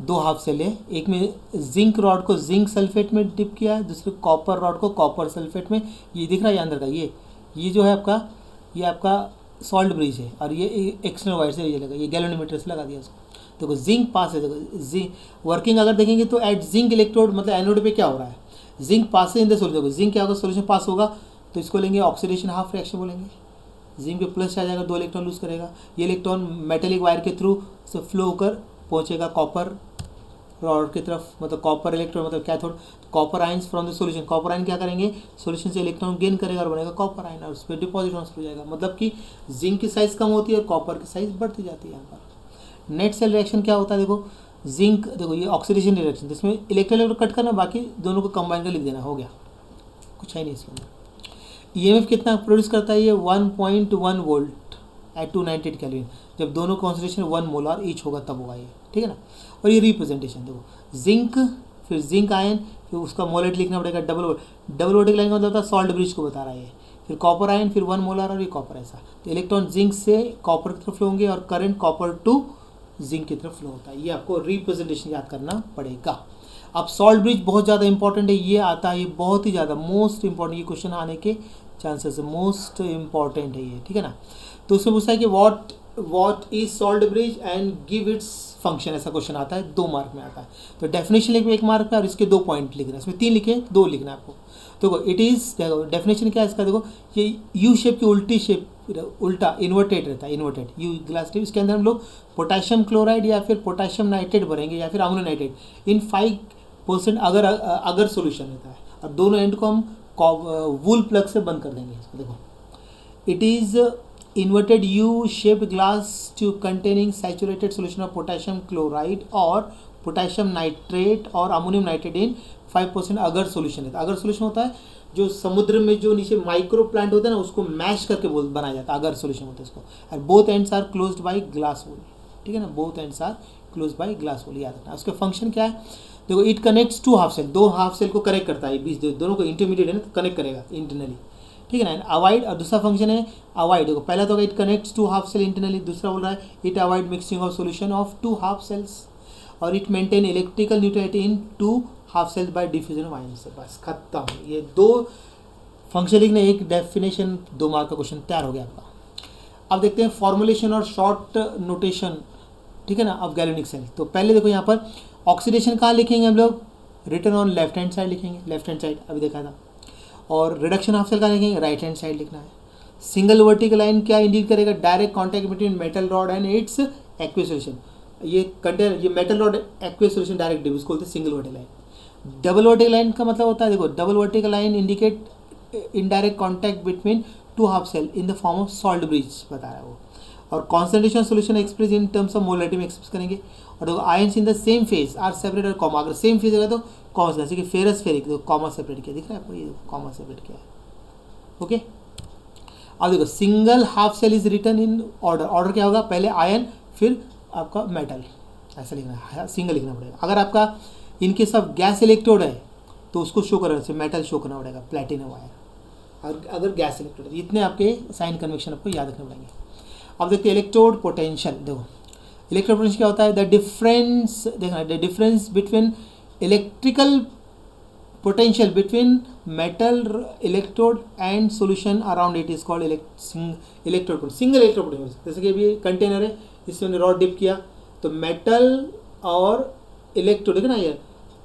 2 हाफ सेल है, एक में जिंक रॉड को जिंक सल्फेट में डिप किया है, दूसरे कॉपर रॉड को कॉपर सल्फेट में, ये दिख रहा है अंदर का, ये जो है आपका, ये आपका सॉल्ट ब्रिज है, और ये एक्सटर्नल वायर से ये लगा, ये गैल्वेनोमीटर से लगा दिया उसको। देखो जिंक पास है, देखो जिंक वर्किंग अगर देखेंगे तो एट जिंक इलेक्ट्रोड, मतलब एनोड पे क्या हो रहा है, zinc pass in the solution. देखो जिंक क्या होगा, सोल्यूशन पास होगा तो इसको लेंगे ऑक्सीडेशन हाफ रिएक्शन बोलेंगे, जिंक पे प्लस आ जाएगा, 2 इलेक्ट्रॉन लूज करेगा, ये इलेक्ट्रॉन मेटेलिक वायर के थ्रू से फ्लो होकर पहुंचेगा कॉपर रॉड की तरफ, मतलब कॉपर इलेक्ट्रॉन मतलब cathode, copper ions from the solution, copper ion क्या करेंगे, सॉल्यूशन से इलेक्ट्रॉन गेन करेगा और बनेगा कॉपर आयन, और उस पर डिपॉजिट ट्रांसफर हो जाएगा, मतलब कि जिंक की साइज कम होती है और कॉपर की साइज बढ़ती जाती है। यहाँ पर नेट सेल रिएक्शन क्या होता है, देखो जिंक, देखो ये ऑक्सीडेशन रिएक्शन, जिसमें इलेक्ट्रोलाइट कट करना, बाकी दोनों को कंबाइन कर लिख देना, हो गया, कुछ है नहीं इसके अंदर। ईएमएफ कितना प्रोड्यूस करता है, ये 1.1 वोल्ट एट 298 केल्विन, जब दोनों कॉन्सेंट्रेशन 1 मोलर ईच होगा तब होगा ये, ठीक है ना। और ये रिप्रेजेंटेशन देखो जिंक, फिर जिंक आयन, फिर उसका मोलेट लिखना पड़ेगा, डबल वोल्टेज लाइन का मतलब होता है सॉल्ट ब्रिज को बता रहा है, फिर कॉपर आयन, फिर 1 मोलर और ये कॉपर ऐसा। तो इलेक्ट्रॉन जिंक से कॉपर की तरफ फ्लो होंगे और करंट कॉपर टू जिंक की तरफ फ्लो होता है, ये आपको रिप्रेजेंटेशन याद करना पड़ेगा। अब सॉल्ट ब्रिज बहुत ज़्यादा इंपॉर्टेंट है, ये आता है, ये बहुत ही ज़्यादा मोस्ट इंपॉर्टेंट, ये क्वेश्चन आने के चांसेस है, मोस्ट इंपॉर्टेंट है ये, ठीक है ना। तो उसमें पूछता है कि what is salt bridge and give its function, ऐसा क्वेश्चन आता है, 2 मार्क में आता है। तो डेफिनेशन लिखना 1 मार्क में और इसके 2 पॉइंट लिखना है, इसमें 3 लिखे 2 लिखना है आपको। देखो इट इज़, देखो डेफिनेशन क्या है इसका, देखो ये यू शेप की उल्टी शेप, उल्टा इन्वर्टेड रहता है, इन्वर्टेड यू ग्लास टिप, इसके अंदर हम लोग पोटेशियम क्लोराइड या फिर पोटेशियम नाइट्रेट भरेंगे या फिर अमोनियम नाइट्रेट इन 5% अगर सोल्यूशन रहता है, और दोनों एंड को हम वूल प्लग से बंद कर देंगे इसको। देखो it is inverted U-shaped glass tube containing saturated solution of potassium chloride और potassium nitrate और ammonium nitrate in 5% अगर solution है। अगर solution होता है जो समुद्र में जो नीचे माइक्रो प्लांट होता है ना, उसको मैश करके बनाया जाता है, अगर solution होता है इसको। और both ends are closed by glass wool, ठीक है ना, both ends are closed by glass wool, याद रखना। उसका फंक्शन क्या है, देखो it connects 2 half cell, 2 half cell को कनेक्ट करता है, बीच दोनों को इंटरमीडिएट है ना, तो कनेक्ट करेगा इंटरनली, ठीक है ना। अवॉइड, और दूसरा फंक्शन है अवॉइड, देखो पहला तो it connects 2 half cell internally, दूसरा बोल रहा है it avoid mixing of solution of 2 half cells, और it maintain electrical neutrality in 2 half cells by diffusion of ion से। बस खत्म, ये 2 फंक्शन लिखने, एक डेफिनेशन, 2 मार्क का क्वेश्चन तैयार हो गया आपका। अब देखते हैं फॉर्मुलेशन और शॉर्ट नोटेशन, ठीक है ना, ऑफ गैल्वेनिक सेल। तो पहले देखो यहाँ पर ऑक्सीडेशन कहाँ लिखेंगे हम लोग, return on left hand side लिखेंगे, लेफ्ट हैंड साइड अभी देखा था। और रिडक्शन हाफ सेल का लिखेंगे, राइट हैंड साइड लिखना है। सिंगल वर्टिकल लाइन क्या इंडिकेट करेगा, direct contact between metal rod and its aqueous solution, ये कंटेनर, ये metal rod aqueous solution direct dip, इसको बोलते हैं single vertical line. Double vertical line का मतलब होता है, देखो double vertical line indicate indirect contact between 2 half cell in the form of salt bridge बता रहा है वो। और concentration solution express in terms of molarity में एक्सप्रेस करेंगे। और देखो ions in the same phase are separated comma, अगर सेम फेज होगा तो कॉमा, जैसे कि फेरस फेरिक, तो कॉमा सेपरेट किया, दिख रहा है आपको, ये कॉमा सेपरेट किया है। ओके, अब देखो single half cell is written in order. Order क्या होगा, पहले आयन फिर आपका मेटल, ऐसा लिखना है, सिंगल लिखना पड़ेगा। अगर आपका इनकेस ऑफ गैस इलेक्ट्रोड है तो उसको शो करना है, मेटल शो करना पड़ेगा, प्लेटिनम आयन। और अगर गैस इलेक्ट्रोड है, इतने आपके साइन कन्वेक्शन आपको याद रखने पड़ेंगे। अब देखते हैं इलेक्ट्रोड पोटेंशियल। देखो इलेक्ट्रोड पोटेंशियल क्या होता है, द डिफरेंस, देखना the difference between electrical potential between metal electrode and solution around it is called electrode potential, single electrode potential। जैसे कि अभी कंटेनर है, इसमें रॉड डिप किया तो मेटल और इलेक्ट्रोड, देखना ये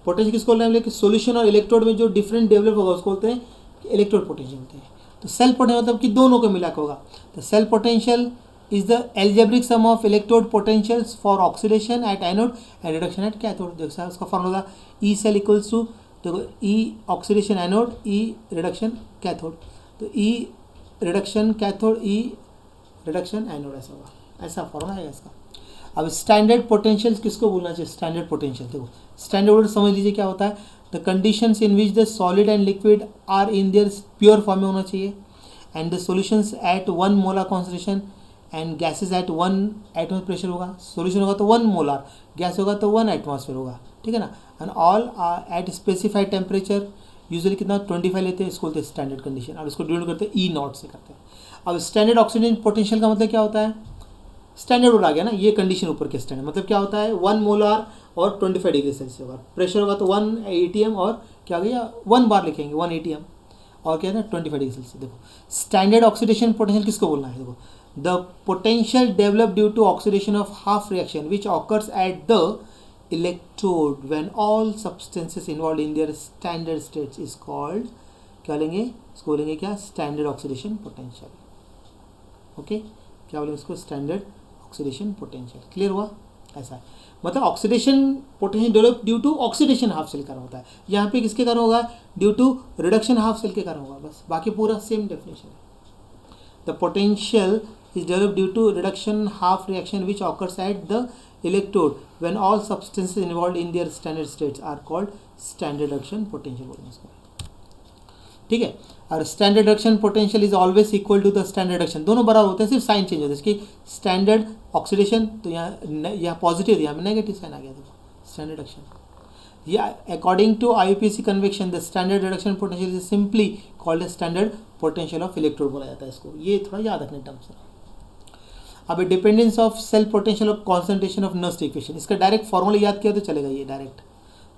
पोटेंशियल किसको बोलते हैं कि सॉल्यूशन और इलेक्ट्रोड में जो डिफरेंट डेवलप होगा उसको बोलते हैं इलेक्ट्रोड पोटेंशियल होते हैं। तो सेल पोटेंशियल मतलब कि दोनों को मिला के होगा। तो cell potential is the algebraic sum of electrode potentials for oxidation at anode and reduction at cathode। देखो उसका formula E cell equals to, देखो E oxidation anode, E reduction cathode, तो E reduction cathode, E reduction anode, ऐसा होगा, ऐसा formula है इसका। अब स्टैंडर्ड पोटेंशियल किसको बोलना चाहिए, स्टैंडर्ड पोटेंशियल। देखो स्टैंडर्ड समझ लीजिए क्या होता है, the conditions in which the solid and liquid are in their pure form में होना चाहिए, and the solutions at 1 molar concentration and gases at 1 atmosphere pressure होगा। सॉल्यूशन होगा तो 1 मोलर, गैस होगा तो 1 एटमॉस्फेयर होगा, ठीक है ना। And all at specified temperature, usually कितना 25 लेते हैं, इसको बोलते हैं स्टैंडर्ड कंडीशन। और इसको डिनोट करते हैं ई नॉट से करते हैं। अब स्टैंडर्ड ऑक्सीजन पोटेंशियल का मतलब क्या होता है, स्टैंडर्ड वर्ड आ गया ना, ये कंडीशन ऊपर के स्टैंडर्ड मतलब क्या होता है, 1 मोलर और 25 डिग्री सेल्सियस होगा। प्रेशर होगा तो 1 ATM और क्या हो गया 1 बार लिखेंगे 1 ATM, और क्या है ना 25 डिग्री सेल्सियस। देखो स्टैंडर्ड ऑक्सीडेशन पोटेंशियल किसको बोलना है, देखो the potential develop due to oxidation of half reaction which occurs at the electrode when all substances involved in their standard states is called, क्या लेंगे इसको बोलेंगे क्या, स्टैंडर्ड ऑक्सीडेशन पोटेंशियल। ओके, क्या बोलेंगे इसको, स्टैंडर्ड ऑक्सीडेशन पोटेंशियल। क्लियर हुआ, ऐसा है मतलब oxidation potential develop due to oxidation half cell कारण होता है। यहाँ पे किसके कारण होगा, due to reduction half cell के कारण होगा, बस बाकी पूरा सेम डेफिनेशन है। The potential is developed due to reduction half reaction which occurs at the electrode when all substances involved in their standard states are called standard reduction potential बोलेंगे इसको, ठीक है। और standard reduction potential is always equal to the standard reduction, दोनों बराबर होते हैं, सिर्फ साइन चेंज होता है। इसकी स्टैंडर्ड ऑक्सीडेशन तो यहाँ पॉजिटिव, यहाँ में नेगेटिव साइन आ गया, देखो स्टैंडर्ड रिडक्शन। या according to IUPAC convection the standard reduction potential is simply called standard potential of electrode बोला जाता है इसको, ये थोड़ा याद रखने टर्म्स है। अब dependence of cell potential of concentration of Nernst equation, इसका डायरेक्ट फार्मूला याद किया तो चलेगा, ये डायरेक्ट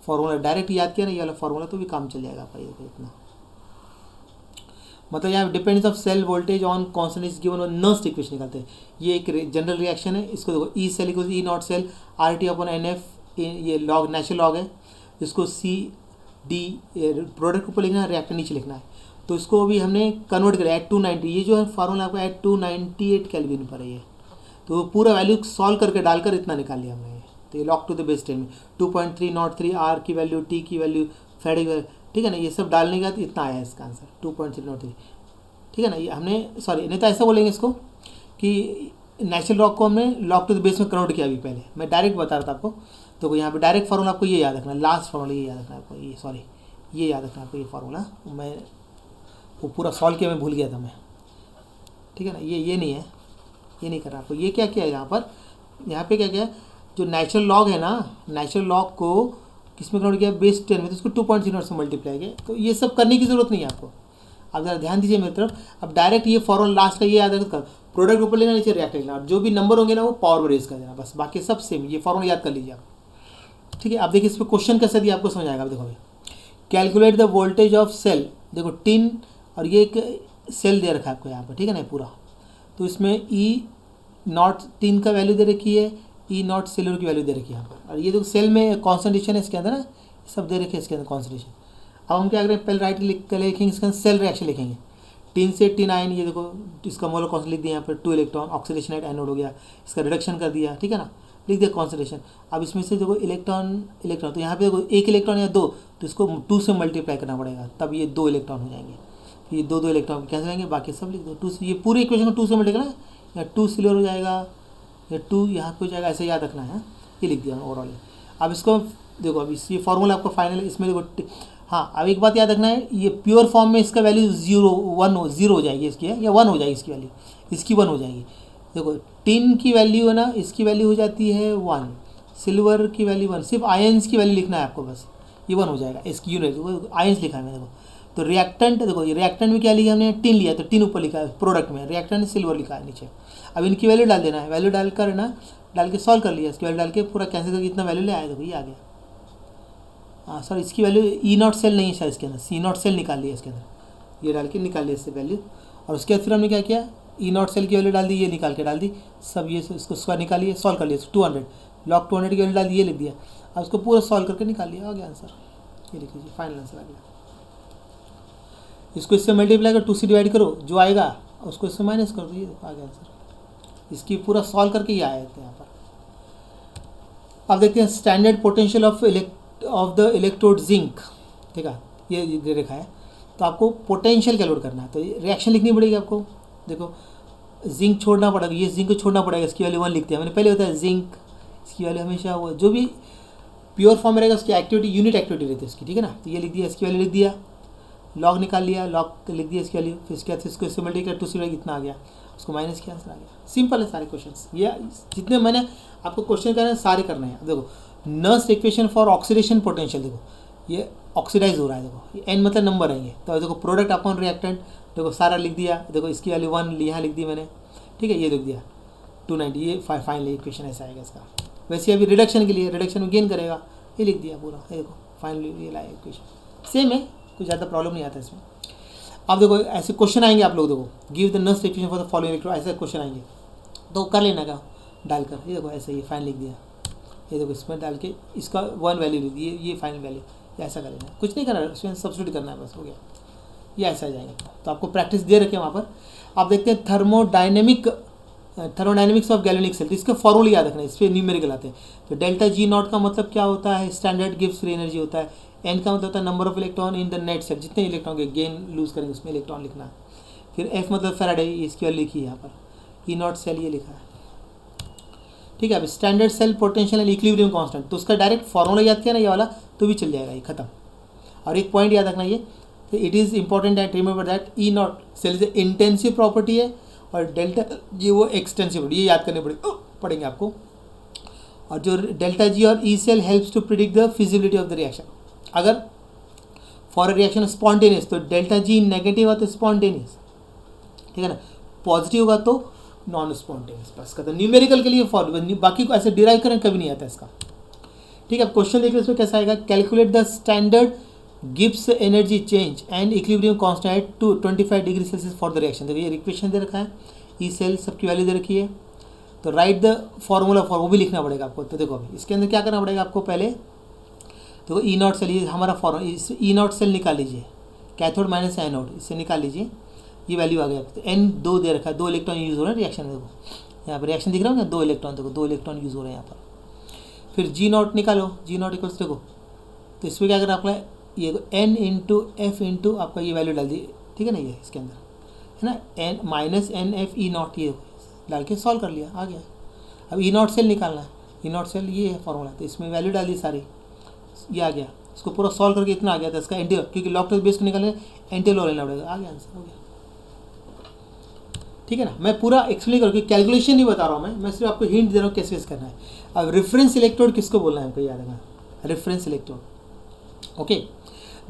फार्मूला डायरेक्ट याद किया ना, ये वाला फार्मूला तो भी काम चल जाएगा आपका, ये इतना मतलब यहाँ dependence of cell voltage on concentration given और नर्स्ट इक्वेशन निकालते हैं। ये एक जनरल रिएक्शन है, इसको देखो E cell equal E not cell RT/NF, ये लॉग नेचुरल लॉग है, इसको CD प्रोडक्ट के ऊपर लिखना है, रिएक्टर नीचे लिखना है। तो इसको भी हमने कन्वर्ट किया एट 290, ये जो है फार्मूला आपको एट 298 केल्विन पर है ये, तो पूरा वैल्यू सॉल्व करके डालकर इतना निकाल लिया हमने। तो ये लॉग टू द बेस 10 में 2.303 R की वैल्यू, T की वैल्यू, फेड की, ठीक है ना, ये सब डालने के बाद इतना आया इसका आंसर 2.303, ठीक है ना। ये हमने सॉरी नहीं तो ऐसा बोलेंगे इसको कि नेचुरल लॉग को हमने लॉग टू द बेस में कन्वर्ट किया अभी पहले, मैं डायरेक्ट बता रहा था आपको। तो यहाँ पे डायरेक्ट फार्मूला आपको ये याद रखना, लास्ट फार्मूला ये याद रखना आपको, ये सॉरी ये याद रखना आपको, ये फार्मूला मैं वो पूरा सॉल्व किया, मैं भूल गया था मैं, ठीक है ना। ये नहीं है, ये नहीं करना आपको। ये क्या किया है यहाँ पे क्या किया, जो नेचुरल लॉग है ना, नेचुरल लॉग को किस में कन्वर्ट किया, बेस 10 में, तो उसको 2.0 से मल्टीप्लाई किया। तो ये सब करने की ज़रूरत नहीं है आपको, आप ज़रा ध्यान दीजिए मेरी तरफ। अब डायरेक्ट ये फॉर्मूला लास्ट का ये याद रखकर प्रोडक्ट ऊपर लेना, नीचे रिएक्टर लेना, जो भी नंबर होंगे ना वो पावर में रेज कर देना, बस बाकी सब सेम। ये फॉर्मूला याद कर लीजिए आप, ठीक है। अब देखिए इस पर क्वेश्चन कैसे दिया आपको समझ आएगा। अब देखो अभी calculate the voltage of cell, देखो टिन और ये एक सेल दे रखा है आपको यहाँ पर, ठीक है ना पूरा। तो इसमें E0 टिन का वैल्यू दे रखी है, E0 सेलुलर की वैल्यू दे रखी है यहाँ पर। और ये जो सेल में कॉन्सेंट्रेशन है इसके अंदर ना, सब दे रखे हैं इसके अंदर कॉन्सेंट्रेशन। अब हम क्या करें, पहले राइट लिख कर लिखेंगे, इसके अंदर सेल रिएक्शन लिखेंगे। टिन से टिन आयन, ये देखो इसका मोलर कॉन्सेंट्रेशन लिख दिया यहाँ पर 2 इलेक्ट्रॉन, ऑक्सीडेशन एट एनोड हो गया, इसका रिडक्शन कर दिया, ठीक है ना, लिख दिया कॉन्सेंट्रेशन। अब इसमें से देखो इलेक्ट्रॉन तो यहाँ पे देखो 1 इलेक्ट्रॉन या 2, तो इसको 2 से मल्टीप्लाई करना पड़ेगा, तब ये 2 इलेक्ट्रॉन हो जाएंगे। ये 2 इलेक्ट्रॉन कैंसिल आएंगे, बाकी सब लिख दो 2 से, ये पूरी इक्वेशन को 2 से मल्टीप्लाई करना, या 2 सिल्वर हो जाएगा, या 2 यहाँ पे हो जाएगा, ऐसे याद रखना है। ये लिख दिया ओवरऑल। अब इसको देखो, अब ये फॉर्मूला आपका फाइनल है, इसमें देखो हाँ, अब एक बात याद रखना है, ये प्योर फॉर्म में इसका वैल्यू 0 हो जाएगी इसकी, है या 1 हो जाएगी इसकी वैल्यू, इसकी 1 हो जाएगी। देखो टिन की वैल्यू है ना, इसकी वैल्यू हो जाती है 1, सिल्वर की वैल्यू 1, सिर्फ आयंस की वैल्यू लिखना है आपको बस, ये 1 हो जाएगा। इसकी यूनिट आयंस लिखा है मैंने, देखो तो रिएक्टेंट, देखो ये रिएक्टेंट में क्या लिखा हमने, टिन लिया तो टिन ऊपर लिखा है, प्रोडक्ट में रिएक्टेंट सिल्वर लिखा है नीचे। अब इनकी वैल्यू डाल देना है, वैल्यू डालकर ना, डाल के सॉल्व कर लिया, इसकी वैल्यू डाल के पूरा कैंसिल करके इतना वैल्यू ले आया, देखो ये आ गया। हाँ सर, इसकी वैल्यू E0 सेल नहीं है शायद इसके अंदर, C0 सेल निकाल लिया इसके अंदर, ये डाल के निकाल लिया इससे वैल्यू। और उसके बाद फिर हमने क्या किया, E0 सेल की वैल्यू डाल दी, ये निकाल के डाल दी सब, ये इसको स्क्वायर निकालिए, सॉल्व कर लिया 200, लॉग 200 की वैल्यू डाल दी, ये लिख दिया। अब उसको पूरा सॉल्व करके निकाल लिया, आ गया आंसर, ये लिख लीजिए फाइनल आंसर आ गया। इसको इससे मल्टीप्लाई कर 2 से डिवाइड करो, जो आएगा उसको इससे माइनस कर दो, ये आ गया आंसर। इसकी पूरा सॉल्व करके ये आया था यहाँ पर। अब देखते हैं standard potential of the electrode zinc, ठीक है, ये रेखा है। तो आपको पोटेंशियल कैलकुलेट करना है, तो रिएक्शन लिखनी पड़ेगी आपको। देखो जिंक छोड़ना पड़ेगा, ये जिंक को छोड़ना पड़ेगा, इसकी वैल्यू 1 लिखते हैं मैंने पहले, होता है जिंक, इसकी वैल्यू हमेशा वो जो भी प्योर फॉर्म में रहेगा उसकी एक्टिविटी, यूनिट एक्टिविटी रहती है उसकी, ठीक है ना। तो ये लिख दिया, इसकी वैल्यू लिख दिया, लॉग निकाल लिया, लॉग लिख दिया इसकी वैल्यू, फिर इसके बाद इसको इससे मल्टीप्लाई 2 से कितना आ गया, उसको माइनस किया, आंसर आ गया। सिंपल है सारे क्वेश्चन, ये जितने मैंने आपको क्वेश्चन करने हैं सारे करने हैं। देखो Nernst equation for oxidation potential, देखो ये ऑक्सीडाइज हो रहा है, देखो ये एन मतलब नंबर है ये, तो देखो प्रोडक्ट अपॉन रिएक्टेंट, देखो सारा लिख दिया, देखो इसकी वैल्यू 1 यहाँ लिख दी मैंने, ठीक है, ये लिख दिया 290, ये फाइनल इक्वेशन ऐसा आएगा इसका। वैसे अभी रिडक्शन के लिए, रिडक्शन में गेन करेगा, ये लिख दिया पूरा, ये देखो फाइनली ये लाया इक्वेशन, सेम है, कुछ ज़्यादा प्रॉब्लम नहीं आता इसमें। अब देखो ऐसे क्वेश्चन आएंगे आप लोग, देखो give the Nernst equation for the following electrode, ऐसे क्वेश्चन आएंगे तो कर लेना का डालकर, ये देखो ऐसे ये फाइन लिख दिया, ये देखो इसमें डाल के इसका 1 वैल्यू लिख दी, ये फाइनल वैल्यू, ऐसा कर लेना, कुछ नहीं करना है उसमें, सब्स्टिट्यूट करना है बस, हो गया, ये ऐसा आ जाएगा। तो आपको प्रैक्टिस दे रखे वहाँ पर। आप देखते हैं थर्मोडाइनमिक्स ऑफ गैल्वेनिक सेल, तो इसके फॉर्मूले याद रखना है, इस पर न्यूमेरिकल आते हैं। तो डेल्टा जी नॉट का मतलब क्या होता है, स्टैंडर्ड गिब्स फ्री एनर्जी होता है। एन का मतलब होता है number of electron in the net cell, जितने इलेक्ट्रॉन के गेन लूज करेंगे उसमें इलेक्ट्रॉन लिखना है। फिर एफ मतलब फैराडे, इसकी वैल्यू लिखी है यहाँ पर, ई नॉट सेल ये लिखा है, ठीक है। अब standard cell potential and equilibrium constant, तो उसका डायरेक्ट फॉर्मूला याद किया ना ये वाला, तो भी चल जाएगा ये, खत्म। और एक पॉइंट याद रखना ये, तो it is important that remember that E not cell is intensive property है, और डेल्टा जी वो एक्सटेंसिव, ये याद करने पड़ेंगे आपको। और जो डेल्टा जी और E cell helps to predict the feasibility of the reaction. अगर फॉर अ रिएक्शन स्पॉन्टेनियस, तो डेल्टा जी नेगेटिव है तो स्पॉन्टेनियस, ठीक है ना, पॉजिटिव होगा तो नॉन स्पॉन्टेनियस, बस का तो न्यूमेरिकल के लिए फॉर्मूला, बाकी को ऐसे डिराइव करने कभी नहीं आता इसका, ठीक है। अब क्वेश्चन देखिए इसमें कैसा आएगा, calculate the standard Gibbs energy change and equilibrium constant eight 25 degree Celsius for the reaction. देखिए इक्वेशन दे रखा है, ई सेल सबकी वैल्यू दे रखी है, तो राइट द फॉर्मूला फॉर, वो भी लिखना पड़ेगा आपको। तो देखो अभी इसके अंदर क्या करना पड़ेगा आपको, पहले तो ई नॉट सेल, ये हमारा फॉर्मूला, इस ई नॉट सेल निकाल लीजिए, कैथोड माइनस एनोड, इससे निकाल लीजिए, ये वैल्यू आ गया। तो एन 2 दे रखा है, 2 इलेक्ट्रॉन यूज़ हो रहे हैं रिएक्शन में, देखो यहाँ पर रिएक्शन दिख रहा है ना, 2 इलेक्ट्रॉन, देखो 2 इलेक्ट्रॉन यूज़ हो रहे हैं यहाँ पर। फिर जी नॉट निकालो, जी नॉट इक्वल्स, देखो तो इसमें क्या करना आपका, ये एन इंटू एफ इंटू आपका ये वैल्यू डाल दी, ठीक है ना, ये इसके अंदर है ना, n minus n F E not, ये डाल के सॉल्व कर लिया, आ गया। अब ई नॉट सेल निकालना है, ई नॉट सेल ये है फॉर्मूला, तो इसमें वैल्यू डाल दी सारी, ये आ गया। इसको पूरा सॉल्व करके इतना आ गया था इसका एंटी, क्योंकि लॉग टेस्ट बेस को निकालने एंटी लॉ लेना पड़ेगा, आ गया आंसर, हो गया, ठीक है ना। मैं पूरा एक्सप्लेन करूँ, कैलकुलेशन नहीं बता रहा हूँ मैं सिर्फ आपको हिंट दे रहा हूँ कैसे कैसे करना है। अब रेफरेंस इलेक्ट्रोड किसको बोलना है हमको याद रखना, reference electrode, okay.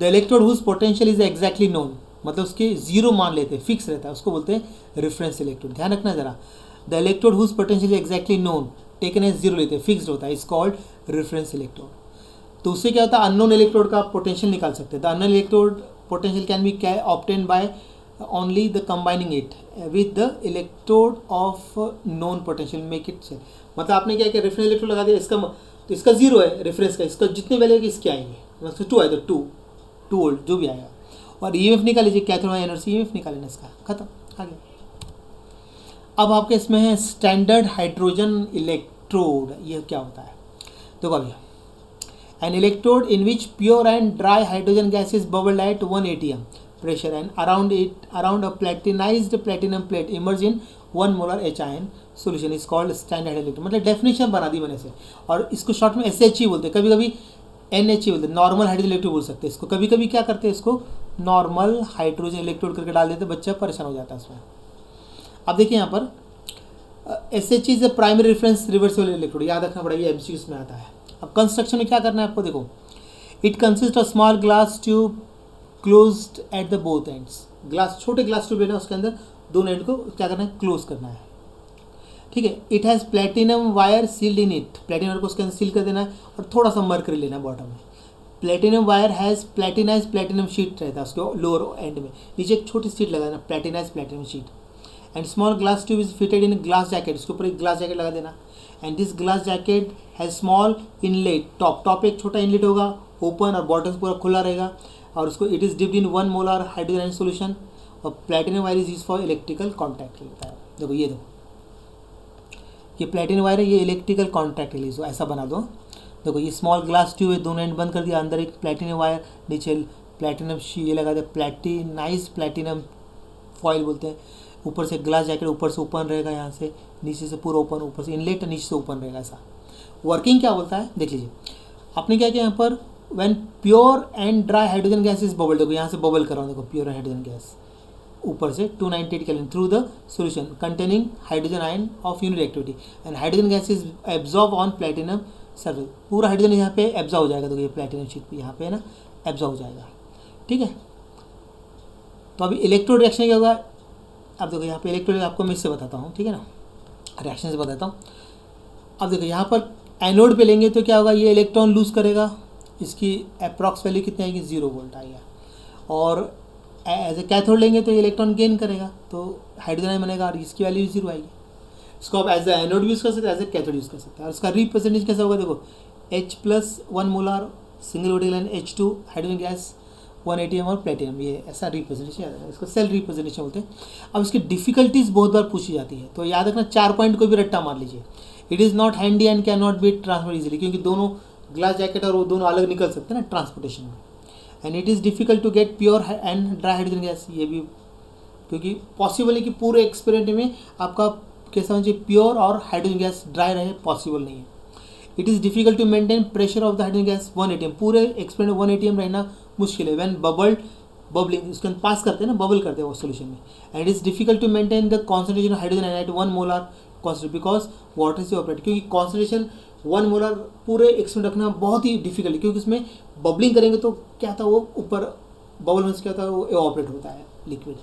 The electrode whose potential is exactly known, मतलब उसके जीरो मान लेते हैं, फिक्स रहता है, उसको बोलते हैं रेफरेंस इलेक्ट्रोड, ध्यान रखना जरा। The electrode whose potential is exactly known taken as zero लेते हैं, फिक्स्ड होता है, इज कॉल्ड रेफरेंस इलेक्ट्रोड। तो उससे क्या होता है, अननोन इलेक्ट्रोड का पोटेंशियल निकाल सकते हैं। The unknown electrode potential can be obtain by only the combining it with the electrode of known potential make it cell. मतलब आपने क्या किया, रेफरेंस इलेक्ट्रोड लगा दिया, इसका तो इसका जीरो है रेफरेंस का, इसका जितनी वैल्यू है इसकी आएंगे, मतलब 2 आए तो 2 वोल्ट जो भी आएगा। और ई एम एफ निकाल लीजिए, cathode energy E M F निकाल लेना, इसका खत्म, आ गया। अब आपके इसमें है स्टैंडर्ड हाइड्रोजन इलेक्ट्रोड, ये क्या होता है, देखो अभी an electrode in which pure and dry hydrogen gas is bubbled at 1 atm pressure and around a platinized platinum plate emerge in 1 molar H ion solution is called standard electrode. मतलब definition बना दी मैंने से, और इसको short में SH ही बोलते हैं, कभी कभी NH ही बोलते हैं, नॉर्मल हाइड्रोजन इलेक्ट्रोड बोल सकते हैं इसको। कभी कभी क्या करते हैं, इसको नॉर्मल हाइड्रोजन इलेक्ट्रोड करके डाल देते, बच्चा परेशान हो जाता है इसमें। अब देखिए यहाँ पर SH is a primary reference reversible electrode, याद रखना पड़ेगा, MCQs में आता है। अब कंस्ट्रक्शन में क्या करना है आपको, देखो it consist of small glass tube closed at the both ends. Glass, छोटे ग्लास ट्यूब लेना, उसके अंदर दोनों एंड को क्या करना है, क्लोज करना है, ठीक है। It has platinum wire sealed in it, platinum wire को उसके अंदर सील कर देना है, और थोड़ा सा मरकरी लेना है बॉटम में। Platinum wire has platinize platinum sheet रहता है उसके लोअर एंड में, नीचे एक छोटी शीट लगा देना, platinize platinum sheet. And small glass tube is fitted in glass jacket, उसके ऊपर एक ग्लास जैकेट लगा देना। And this glass jacket has small inlet, top एक छोटा इनलेट होगा ओपन, और बॉटम पूरा खुला रहेगा, और उसको it is dipped in 1 molar hydrogen ion solution. और platinum wire is use for electrical contact होता है। देखो ये देखो, ये प्लेटिनम वायर है, ये इलेक्ट्रिकल कॉन्टैक्ट के लिए, ऐसा बना दो। देखो ये स्मॉल ग्लास ट्यूब है, दोनों एंड बंद कर दिया, अंदर एक प्लेटिनम वायर, नीचे प्लेटिनम ये लगा दिया, प्लेटिनाइज प्लेटिनम फॉइल बोलते हैं। ऊपर से ग्लास जैकेट ऊपर से ओपन रहेगा, यहाँ से नीचे से पूरा ओपन, ऊपर से इनलेट नीचे से ओपन रहेगा। ऐसा वर्किंग क्या बोलता है देख लीजिए। आपने क्या किया यहाँ पर, when pure and dry hydrogen gas is bubble, देखो यहाँ से बबल कर रहा हूँ, देखो प्योर हाइड्रोजन गैस ऊपर से 298 kelvin through the solution containing hydrogen ion of unit activity, and hydrogen gas is absorb on platinum surface. पूरा हाइड्रोजन यहाँ पे एब्जॉर्ब हो जाएगा, देखो ये प्लेटिनम शीट पे यहाँ पे है ना, एब्जॉर्ब हो जाएगा, ठीक है। तो अभी इलेक्ट्रोड रिएक्शन क्या होगा, अब देखो यहाँ पे इलेक्ट्रोड आपको मैं इससे बताता हूँ, ठीक है ना, रिएक्शन से बताता हूँ। अब देखो यहाँ पर एनोड पे लेंगे तो क्या होगा, ये इलेक्ट्रॉन लूज करेगा, इसकी अप्रॉक्स वैल्यू कितनी आएगी, 0 वोल्ट आएगा। और एज ए कैथोड लेंगे तो ये इलेक्ट्रॉन गेन करेगा, तो हाइड्रोजन आयन बनेगा, और इसकी वैल्यू 0 आएगी। इसको आप एज ए एनोड यूज़ कर सकते हैं, एज ए कैथोड यूज़ कर सकते हैं। और इसका रिप्रेजेंटेशन कैसा होगा, देखो H+1 molar single vertical line H2 hydrogen gas 1 ATM और प्लेटिनम, ये ऐसा रिप्रेजेंटेशन याद रखना, इसको सेल रिप्रेजेंटेशन बोलते हैं। अब इसकी डिफिकल्टीज बहुत बार पूछी जाती है, तो याद रखना 4 पॉइंट को भी रट्टा मार लीजिए। It is not handy and can not be transport easily, क्योंकि दोनों ग्लास जैकेट और वो दोनों अलग निकल सकते हैं ना ट्रांसपोर्टेशन में। And it is difficult to get pure and dry hydrogen gas, ये भी क्योंकि पॉसिबल है कि पूरे एक्सपेरिमेंट में आपका कैसा होना चाहिए, प्योर और हाइड्रोजन गैस ड्राई रहे, पॉसिबल नहीं है। It is difficult to maintain pressure of the hydrogen gas 1 ATM, पूरे एक्सपेरिमेंट 1 ATM रहना मुश्किल है। व्हेन बबलिंग उसके अंदर पास करते हैं ना, बबल करते हैं वो सोल्यूशन में। And it is difficult to maintain the concentration of hydrogen at 1 molar concentration, because water से ऑपरेट, क्योंकि कॉन्सेंट्रेशन 1 मोलर पूरे एक्सपेरिमेंट रखना बहुत ही डिफिकल्ट है, क्योंकि उसमें बबलिंग करेंगे तो क्या था, वो ऊपर बबल में क्या होता है, वो ऑपरेट होता है लिक्विड।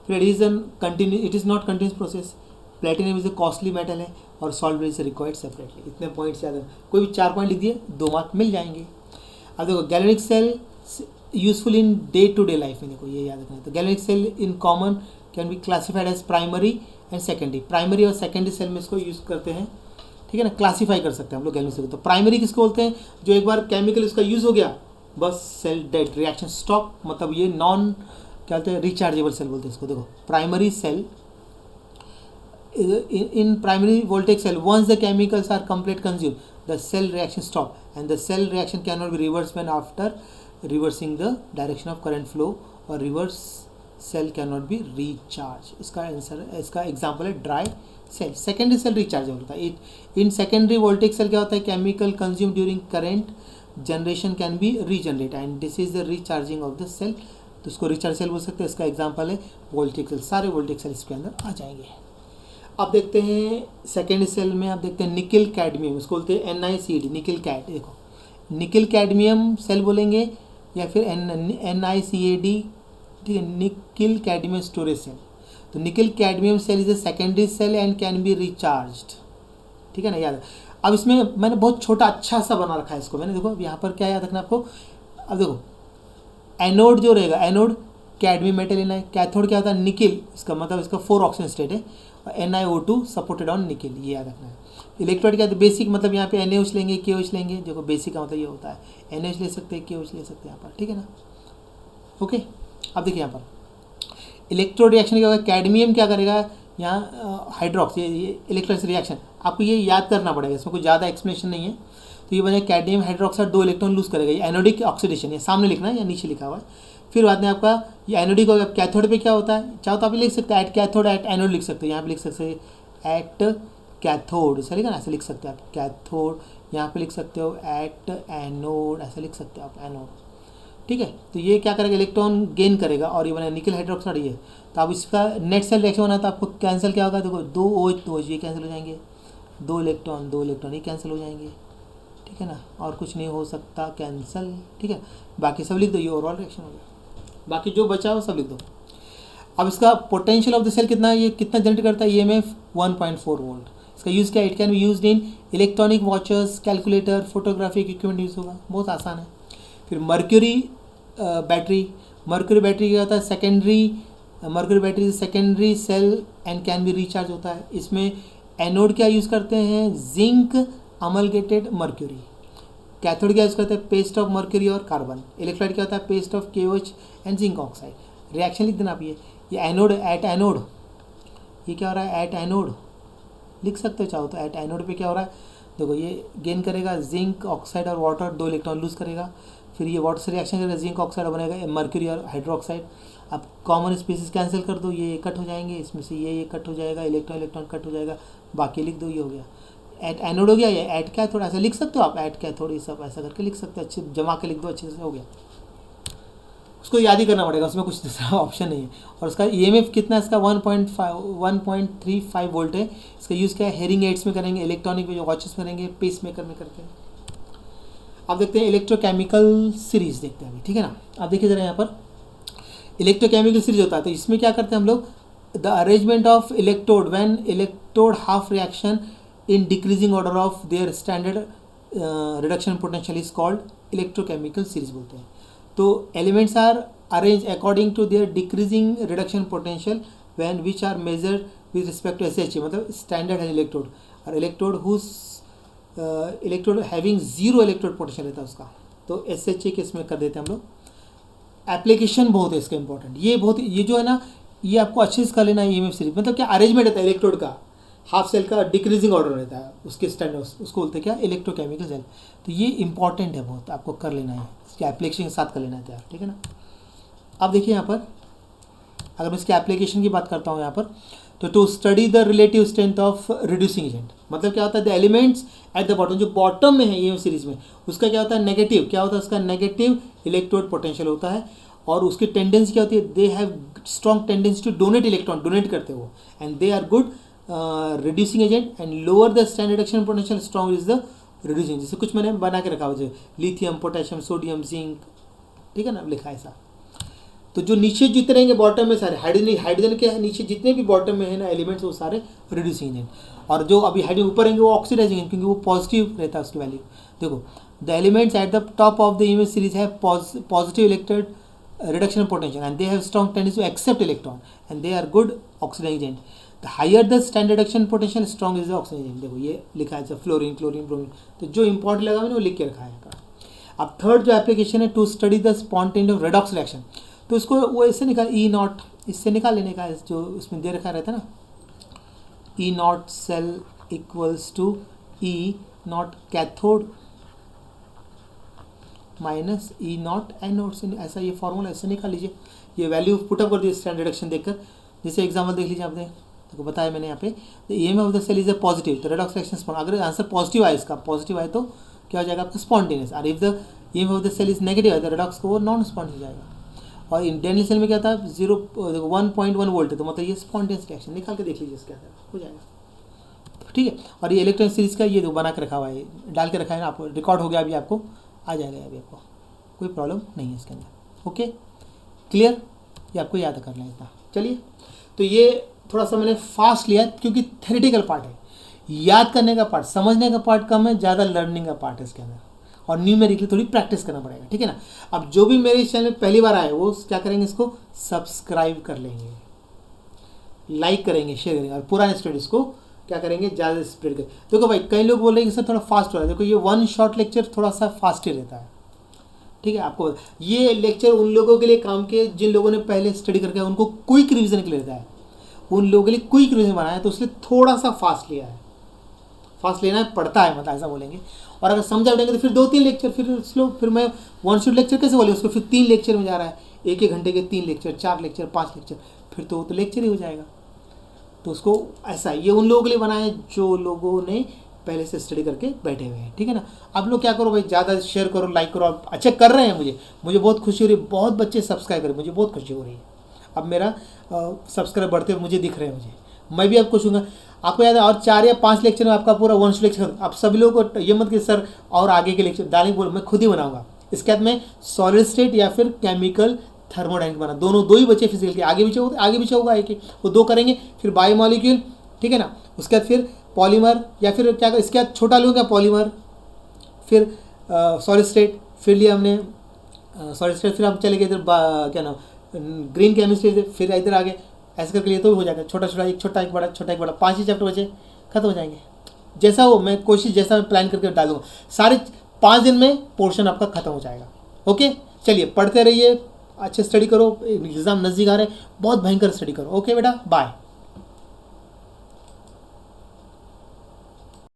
फिर it is not continuous process, platinum is a costly metal है, और सॉल्ट इज रिक्वायर्ड सेपरेटली। इतने पॉइंट्स याद है, कोई भी 4 पॉइंट लिख दिए 2 मार्क मिल जाएंगे। अब देखो galvanic cell useful in day to day life में, देखो ये याद रखना है। तो galvanic cell in common can be classified as primary and secondary, primary और सेकेंडरी सेल में इसको यूज़ करते हैं, ठीक है ना, क्लासीफाई कर सकते हैं हम लोग गैल्वेनिक सेल। तो प्राइमरी किसको बोलते हैं, जो एक बार केमिकल इसका यूज़ हो गया बस सेल डेड, रिएक्शन स्टॉप, मतलब ये नॉन क्या बोलते हैं, रिचार्जेबल सेल बोलते हैं इसको। देखो primary cell, in primary voltaic cell, once the chemicals are complete consumed, the cell reaction stop, and the cell reaction cannot be reversed when after reversing the direction of current flow, or reverse cell cannot be recharged. इसका answer, इसका example है dry cell. Secondary cell rechargeable होता है। In secondary voltaic cell क्या होता है, chemical consume during current generation can be regenerate, and this is the recharging of the cell, तो इसको रिचार्ज सेल बोल सकते हैं। इसका एग्जाम्पल है वोल्टेक सेल, सारे वोल्टेक सेल इसके अंदर आ जाएंगे। अब देखते हैं सेकेंड सेल में, आप देखते हैं निकिल कैडमियम, इसको बोलते हैं NiCd, निकिल कैड। देखो निकिल कैडमियम सेल बोलेंगे या फिर NiCad, ठीक है, निकिल कैडमियम स्टोरेज सेल। तो nickel cadmium cell is a secondary cell and can be recharged, ठीक है ना, याद है। अब इसमें मैंने बहुत छोटा अच्छा सा बना रखा है इसको मैंने, देखो यहाँ पर क्या याद रखना आपको। अब देखो एनोड जो रहेगा, एनोड कैडमियम मेटल लेना है, कैथोड क्या होता है, निकिल, इसका मतलब इसका 4 ऑक्सीजन स्टेट है, NiO2 सपोर्टेड ऑन निकिल, ये याद रखना है। इलेक्ट्रोड क्या है, बेसिक मतलब यहाँ पे NaOH लेंगे, KOH लेंगे, देखो बेसिक का मतलब ये होता है, NaOH ले सकते हैं, KOH ले सकते हैं यहाँ पर, ठीक है ना, ओके। अब देखिए यहाँ पर इलेक्ट्रोड रिएक्शन क्या होगा, कैडमियम क्या करेगा यहाँ हाइड्रोक्स, ये इलेक्ट्रोड रिएक्शन आपको ये याद करना पड़ेगा, इसमें कुछ ज़्यादा एक्सप्लेनेशन नहीं है। तो ये बने कैडमियम हाइड्रोक्साइड 2 इलेक्ट्रॉन लूज करेगा, ये एनोडिक ऑक्सीडेशन, ये सामने लिखना है या नीचे लिखा हुआ है। फिर बाद में आपका ये एनोडिक हो गया। कैथोड पे क्या होता है, चाहो तो आप लिख सकते हैं एट कैथोड एट एनोड लिख सकते हो, यहाँ पे लिख सकते हैं एट कैथोड, चलेगा ना, ऐसे लिख सकते हैं आप कैथोड, यहाँ पे लिख सकते हो एट एनोड, ऐसे लिख सकते हो आप एनोड, ठीक है। तो ये क्या करेगा, इलेक्ट्रॉन गेन करेगा और ये बना निकल हाइड्रोक्साइड ये। तो आप इसका नेट सेल रिएक्शन होना तो आपको कैंसिल क्या होगा, देखो 2 OH ये कैंसिल हो जाएंगे, 2 इलेक्ट्रॉन ये कैंसिल हो जाएंगे, ठीक है ना, और कुछ नहीं हो सकता कैंसिल, ठीक है। बाकी सब लिख दो, ये ओवरऑल रिएक्शन हो गया, बाकी जो बचा हो सब लिख दो। अब इसका पोटेंशियल ऑफ द सेल कितना है, ये कितना जनरेट करता है, EMF 1.4 वोल्ट। इसका यूज़ क्या, it can be used in electronic watches, calculator, photographic equipment use होगा, बहुत आसान है। फिर मर्क्यूरी बैटरी क्या होता है, mercury battery secondary cell and can be recharge होता है। इसमें एनोड क्या यूज़ करते हैं, जिंक अमलगेटेड मर्क्यूरी। कैथोड क्या यूज़ करते हैं, पेस्ट ऑफ मर्क्यूरी और कार्बन। इलेक्ट्रोलाइट क्या होता है, paste of KOH and zinc oxide. Reaction लिख देना आप, ये एनोड एट एनोड, ये क्या हो रहा है एट एनोड लिख सकते हो चाहो तो। एट एनोड पे क्या हो रहा है, देखो ये गेन करेगा जिंक ऑक्साइड और वाटर, 2 इलेक्ट्रॉन लूज करेगा। फिर ये वाटर से रिएक्शन करेगा, जिंक ऑक्साइड बनेगा मर्क्यूरी और हाइड्रोक्साइड। अब कॉमन स्पीसीज कैंसिल कर दो, ये कट हो जाएंगे, इसमें से ये कट हो जाएगा, इलेक्ट्रॉन कट हो जाएगा, बाकी लिख दो, ये हो गया एट एनोड हो गया। ये एट कैथोड ऐसा लिख सकते हो आप, एट कैथोड ये सब ऐसा करके लिख सकते हो, अच्छे जमा के लिख दो, अच्छे से हो गया। उसको याद ही करना पड़ेगा, उसमें कुछ दूसरा ऑप्शन नहीं है। और उसका EMF कितना है इसका 1.35 वोल्ट है। इसका यूज़ क्या है, हेयरिंग एड्स में करेंगे, इलेक्ट्रॉनिक में जो वॉचेस में करेंगे, पेस मेकर में करते हैं। अब देखते हैं इलेक्ट्रोकेमिकल सीरीज देखते हैं अभी, ठीक है ना। अब देखिए ज़रा यहाँ पर इलेक्ट्रोकेमिकल सीरीज होता है, तो इसमें क्या करते हैं हम लोग, the arrangement of electrode when electrode half reaction in decreasing order of their standard reduction potential is called electrochemical series बोलते हैं। तो elements are arranged according to their decreasing reduction potential when which are measured with respect to SHA, मतलब standard है electrode, और electrode whose electrode having 0 electrode potential रहता है उसका, तो SHA के इसमें कर देते हैं हम लोग। एप्लीकेशन बहुत है इसका इंपॉर्टेंट, ये बहुत, ये जो है ना, ये आपको अच्छे से कर लेना है। EMF सीरीज मतलब क्या, अरेंजमेंट रहता है इलेक्ट्रोड का, हाफ सेल का डिक्रीजिंग ऑर्डर रहता है उसके स्टैंडर्ड, उसको बोलते हैं क्या, इलेक्ट्रोकेमिकल सेल। तो ये इंपॉर्टेंट है बहुत, आपको कर लेना है, इसके एप्लीकेशन के साथ कर लेना है तैयार, ठीक है ना। अब देखिए यहाँ पर अगर मैं इसके एप्लीकेशन की बात करता हूँ यहाँ पर, तो to study the relative strength of reducing agent, मतलब क्या होता है, the elements at the bottom, जो बॉटम में है EMF सीरीज में, उसका क्या होता है, नेगेटिव, क्या होता है उसका नेगेटिव इलेक्ट्रोड पोटेंशियल होता है, और उसकी टेंडेंसी क्या होती है, they have strong tendency to donate electron, donate करते हो, and they are good reducing agent and lower the standard reduction potential, strong is the reducing. जैसे कुछ मैंने बना के रखा हुआ, लिथियम, पोटेशियम, सोडियम, जिंक, ठीक है ना, लिखा है ऐसा। तो जो नीचे जितने रहेंगे बॉटम में सारे हाइड्रोजन के नीचे जितने भी बॉटम में है ना एलिमेंट्स, वो सारे रिड्यूसिंग एजेंट, और जो अभी हाइड्रोजन ऊपर रहेंगे वो ऑक्सीडाइजिंग एजेंट, क्योंकि वो पॉजिटिव रहता है उसकी वैल्यू। देखो the elements at the top of the EMF series है positive electrode reduction potential and they have strong tendency to accept electron and they are good oxidizing agent. The higher the standard reduction potential, strong is the oxidizing agent. देखो ये लिखा है fluorine, chlorine, bromine, तो जो important लगा मैंने वो लिख के रखा है। अब थर्ड जो एप्लीकेशन है, to study the spontaneous redox reaction, तो इसको वो इससे निकाल, E0 इससे निकाल लेने का, जो इसमें दे रखा रहता है ना, E0 cell equals to E0 cathode minus E0 anode से, ऐसा ये फॉर्मूला इससे निकाल लीजिए। ये वैल्यू पुटअप कर दीजिए स्टैंडर्ड रिडक्शन देखकर। जैसे एग्जांपल देख लीजिए आपने, देखो बताया मैंने यहाँ पे, the EMF of the cell is a positive, तो रेडॉक्स रिएक्शन, अगर आंसर पॉजिटिव आए, इसका पॉजिटिव आए तो क्या हो जाएगा आपका स्पॉन्टेनियस, और if the EMF of the cell is negative है तो रेडॉक्स को वो नॉन स्पॉन्टेनियस हो जाएगा। और इन डेनियल सेल में क्या था, 1.1 वोल्ट है, तो मतलब ये स्पॉन्टेनियस रिएक्शन, निकाल के देख लीजिए इसके अंदर हो जाएगा, ठीक है। और ये इलेक्ट्रॉन सीरीज का ये दो बना के रखा हुआ है, डाल के रखा है ना, आपको रिकॉर्ड हो गया, अभी आपको आ जाएगा, अभी आपको कोई प्रॉब्लम नहीं है इसके अंदर। ओके क्लियर, ये आपको याद करना है इतना। चलिए, तो ये थोड़ा सा मैंने फास्ट लिया क्योंकि थ्योरेटिकल पार्ट है, याद करने का पार्ट, समझने का पार्ट कम है, ज़्यादा लर्निंग का पार्ट है इसके अंदर, और न्यूमेरिकली थोड़ी प्रैक्टिस करना पड़ेगा, ठीक है ना। अब जो भी मेरे इस चैनल में पहली बार आए वो क्या करेंगे, इसको सब्सक्राइब कर लेंगे, लाइक करेंगे, शेयर करेंगे, और पुराने स्टूडेंट्स को क्या करेंगे, ज़्यादा स्प्रेड करें। देखो भाई, कई लोग बोल रहे हैं कि सर थोड़ा फास्ट हो रहा है, देखो ये वन शॉट लेक्चर थोड़ा सा फास्ट ही रहता है, ठीक है। आपको ये लेक्चर उन लोगों के लिए काम के जिन लोगों ने पहले स्टडी करके उनको क्विक रिवीजन के लिए रहता है, उन लोगों के लिए क्विक रिवीजन बनाया, तो इसलिए थोड़ा सा फास्ट लिया है, फास्ट लेना पड़ता है, मतलब ऐसा बोलेंगे। और अगर समझा बैठेंगे तो फिर 2-3 लेक्चर, फिर स्लो, फिर मैं वन शॉट लेक्चर कैसे बोले उसको, फिर 3 लेक्चर में जा रहा है, 1-1 घंटे के 3 लेक्चर, 4 लेक्चर, 5 लेक्चर, फिर तो लेक्चर ही हो जाएगा। तो उसको ऐसा, ये उन लोगों के लिए बनाए जो लोगों ने पहले से स्टडी करके बैठे हुए हैं, ठीक है ना। अब लोग क्या करो भाई, ज़्यादा शेयर करो, लाइक करो, आप अच्छे कर रहे हैं, मुझे बहुत खुशी हो रही है, बहुत बच्चे सब्सक्राइब करें, मुझे बहुत खुशी हो रही है। अब मेरा सब्सक्राइब बढ़ते हुए मुझे दिख रहे हैं, मैं भी आपको कहूँगा, आपको याद है और 4 या 5 लेक्चर में आपका पूरा 1 लेक्चर। आप सभी लोगों को ये मत कि सर और आगे के लेक्चर डालेंगे, बोल, मैं खुद ही बनाऊंगा। इसके बाद मैं सॉलिड स्टेट या फिर केमिकल थर्मोडाइनमिक बना, दो ही बचे फिजिकल के, आगे पीछे होगा एक ही, वो 2 करेंगे। फिर बायोमॉलिक्यूल, ठीक है ना, उसके बाद फिर पॉलीमर, या फिर क्या इसके बाद छोटा लूँगा पॉलीमर, फिर सॉलिड स्टेट, फिर लिया हमने सॉलिड स्टेट, फिर हम चले गए इधर क्या नाम ग्रीन केमिस्ट्री, फिर इधर आगे, ऐसे करके लिए तो हो जाएगा छोटा एक बड़ा 5 ही चैप्टर बचे, खत्म हो जाएंगे। जैसा हो मैं कोशिश, जैसा मैं प्लान करके डालूंगा, सारे 5 दिन में पोर्शन आपका खत्म हो जाएगा। ओके, चलिए पढ़ते रहिए, अच्छे स्टडी करो, एग्ज़ाम नज़दीक आ रहे, बहुत भयंकर स्टडी करो। ओके बेटा, बाय।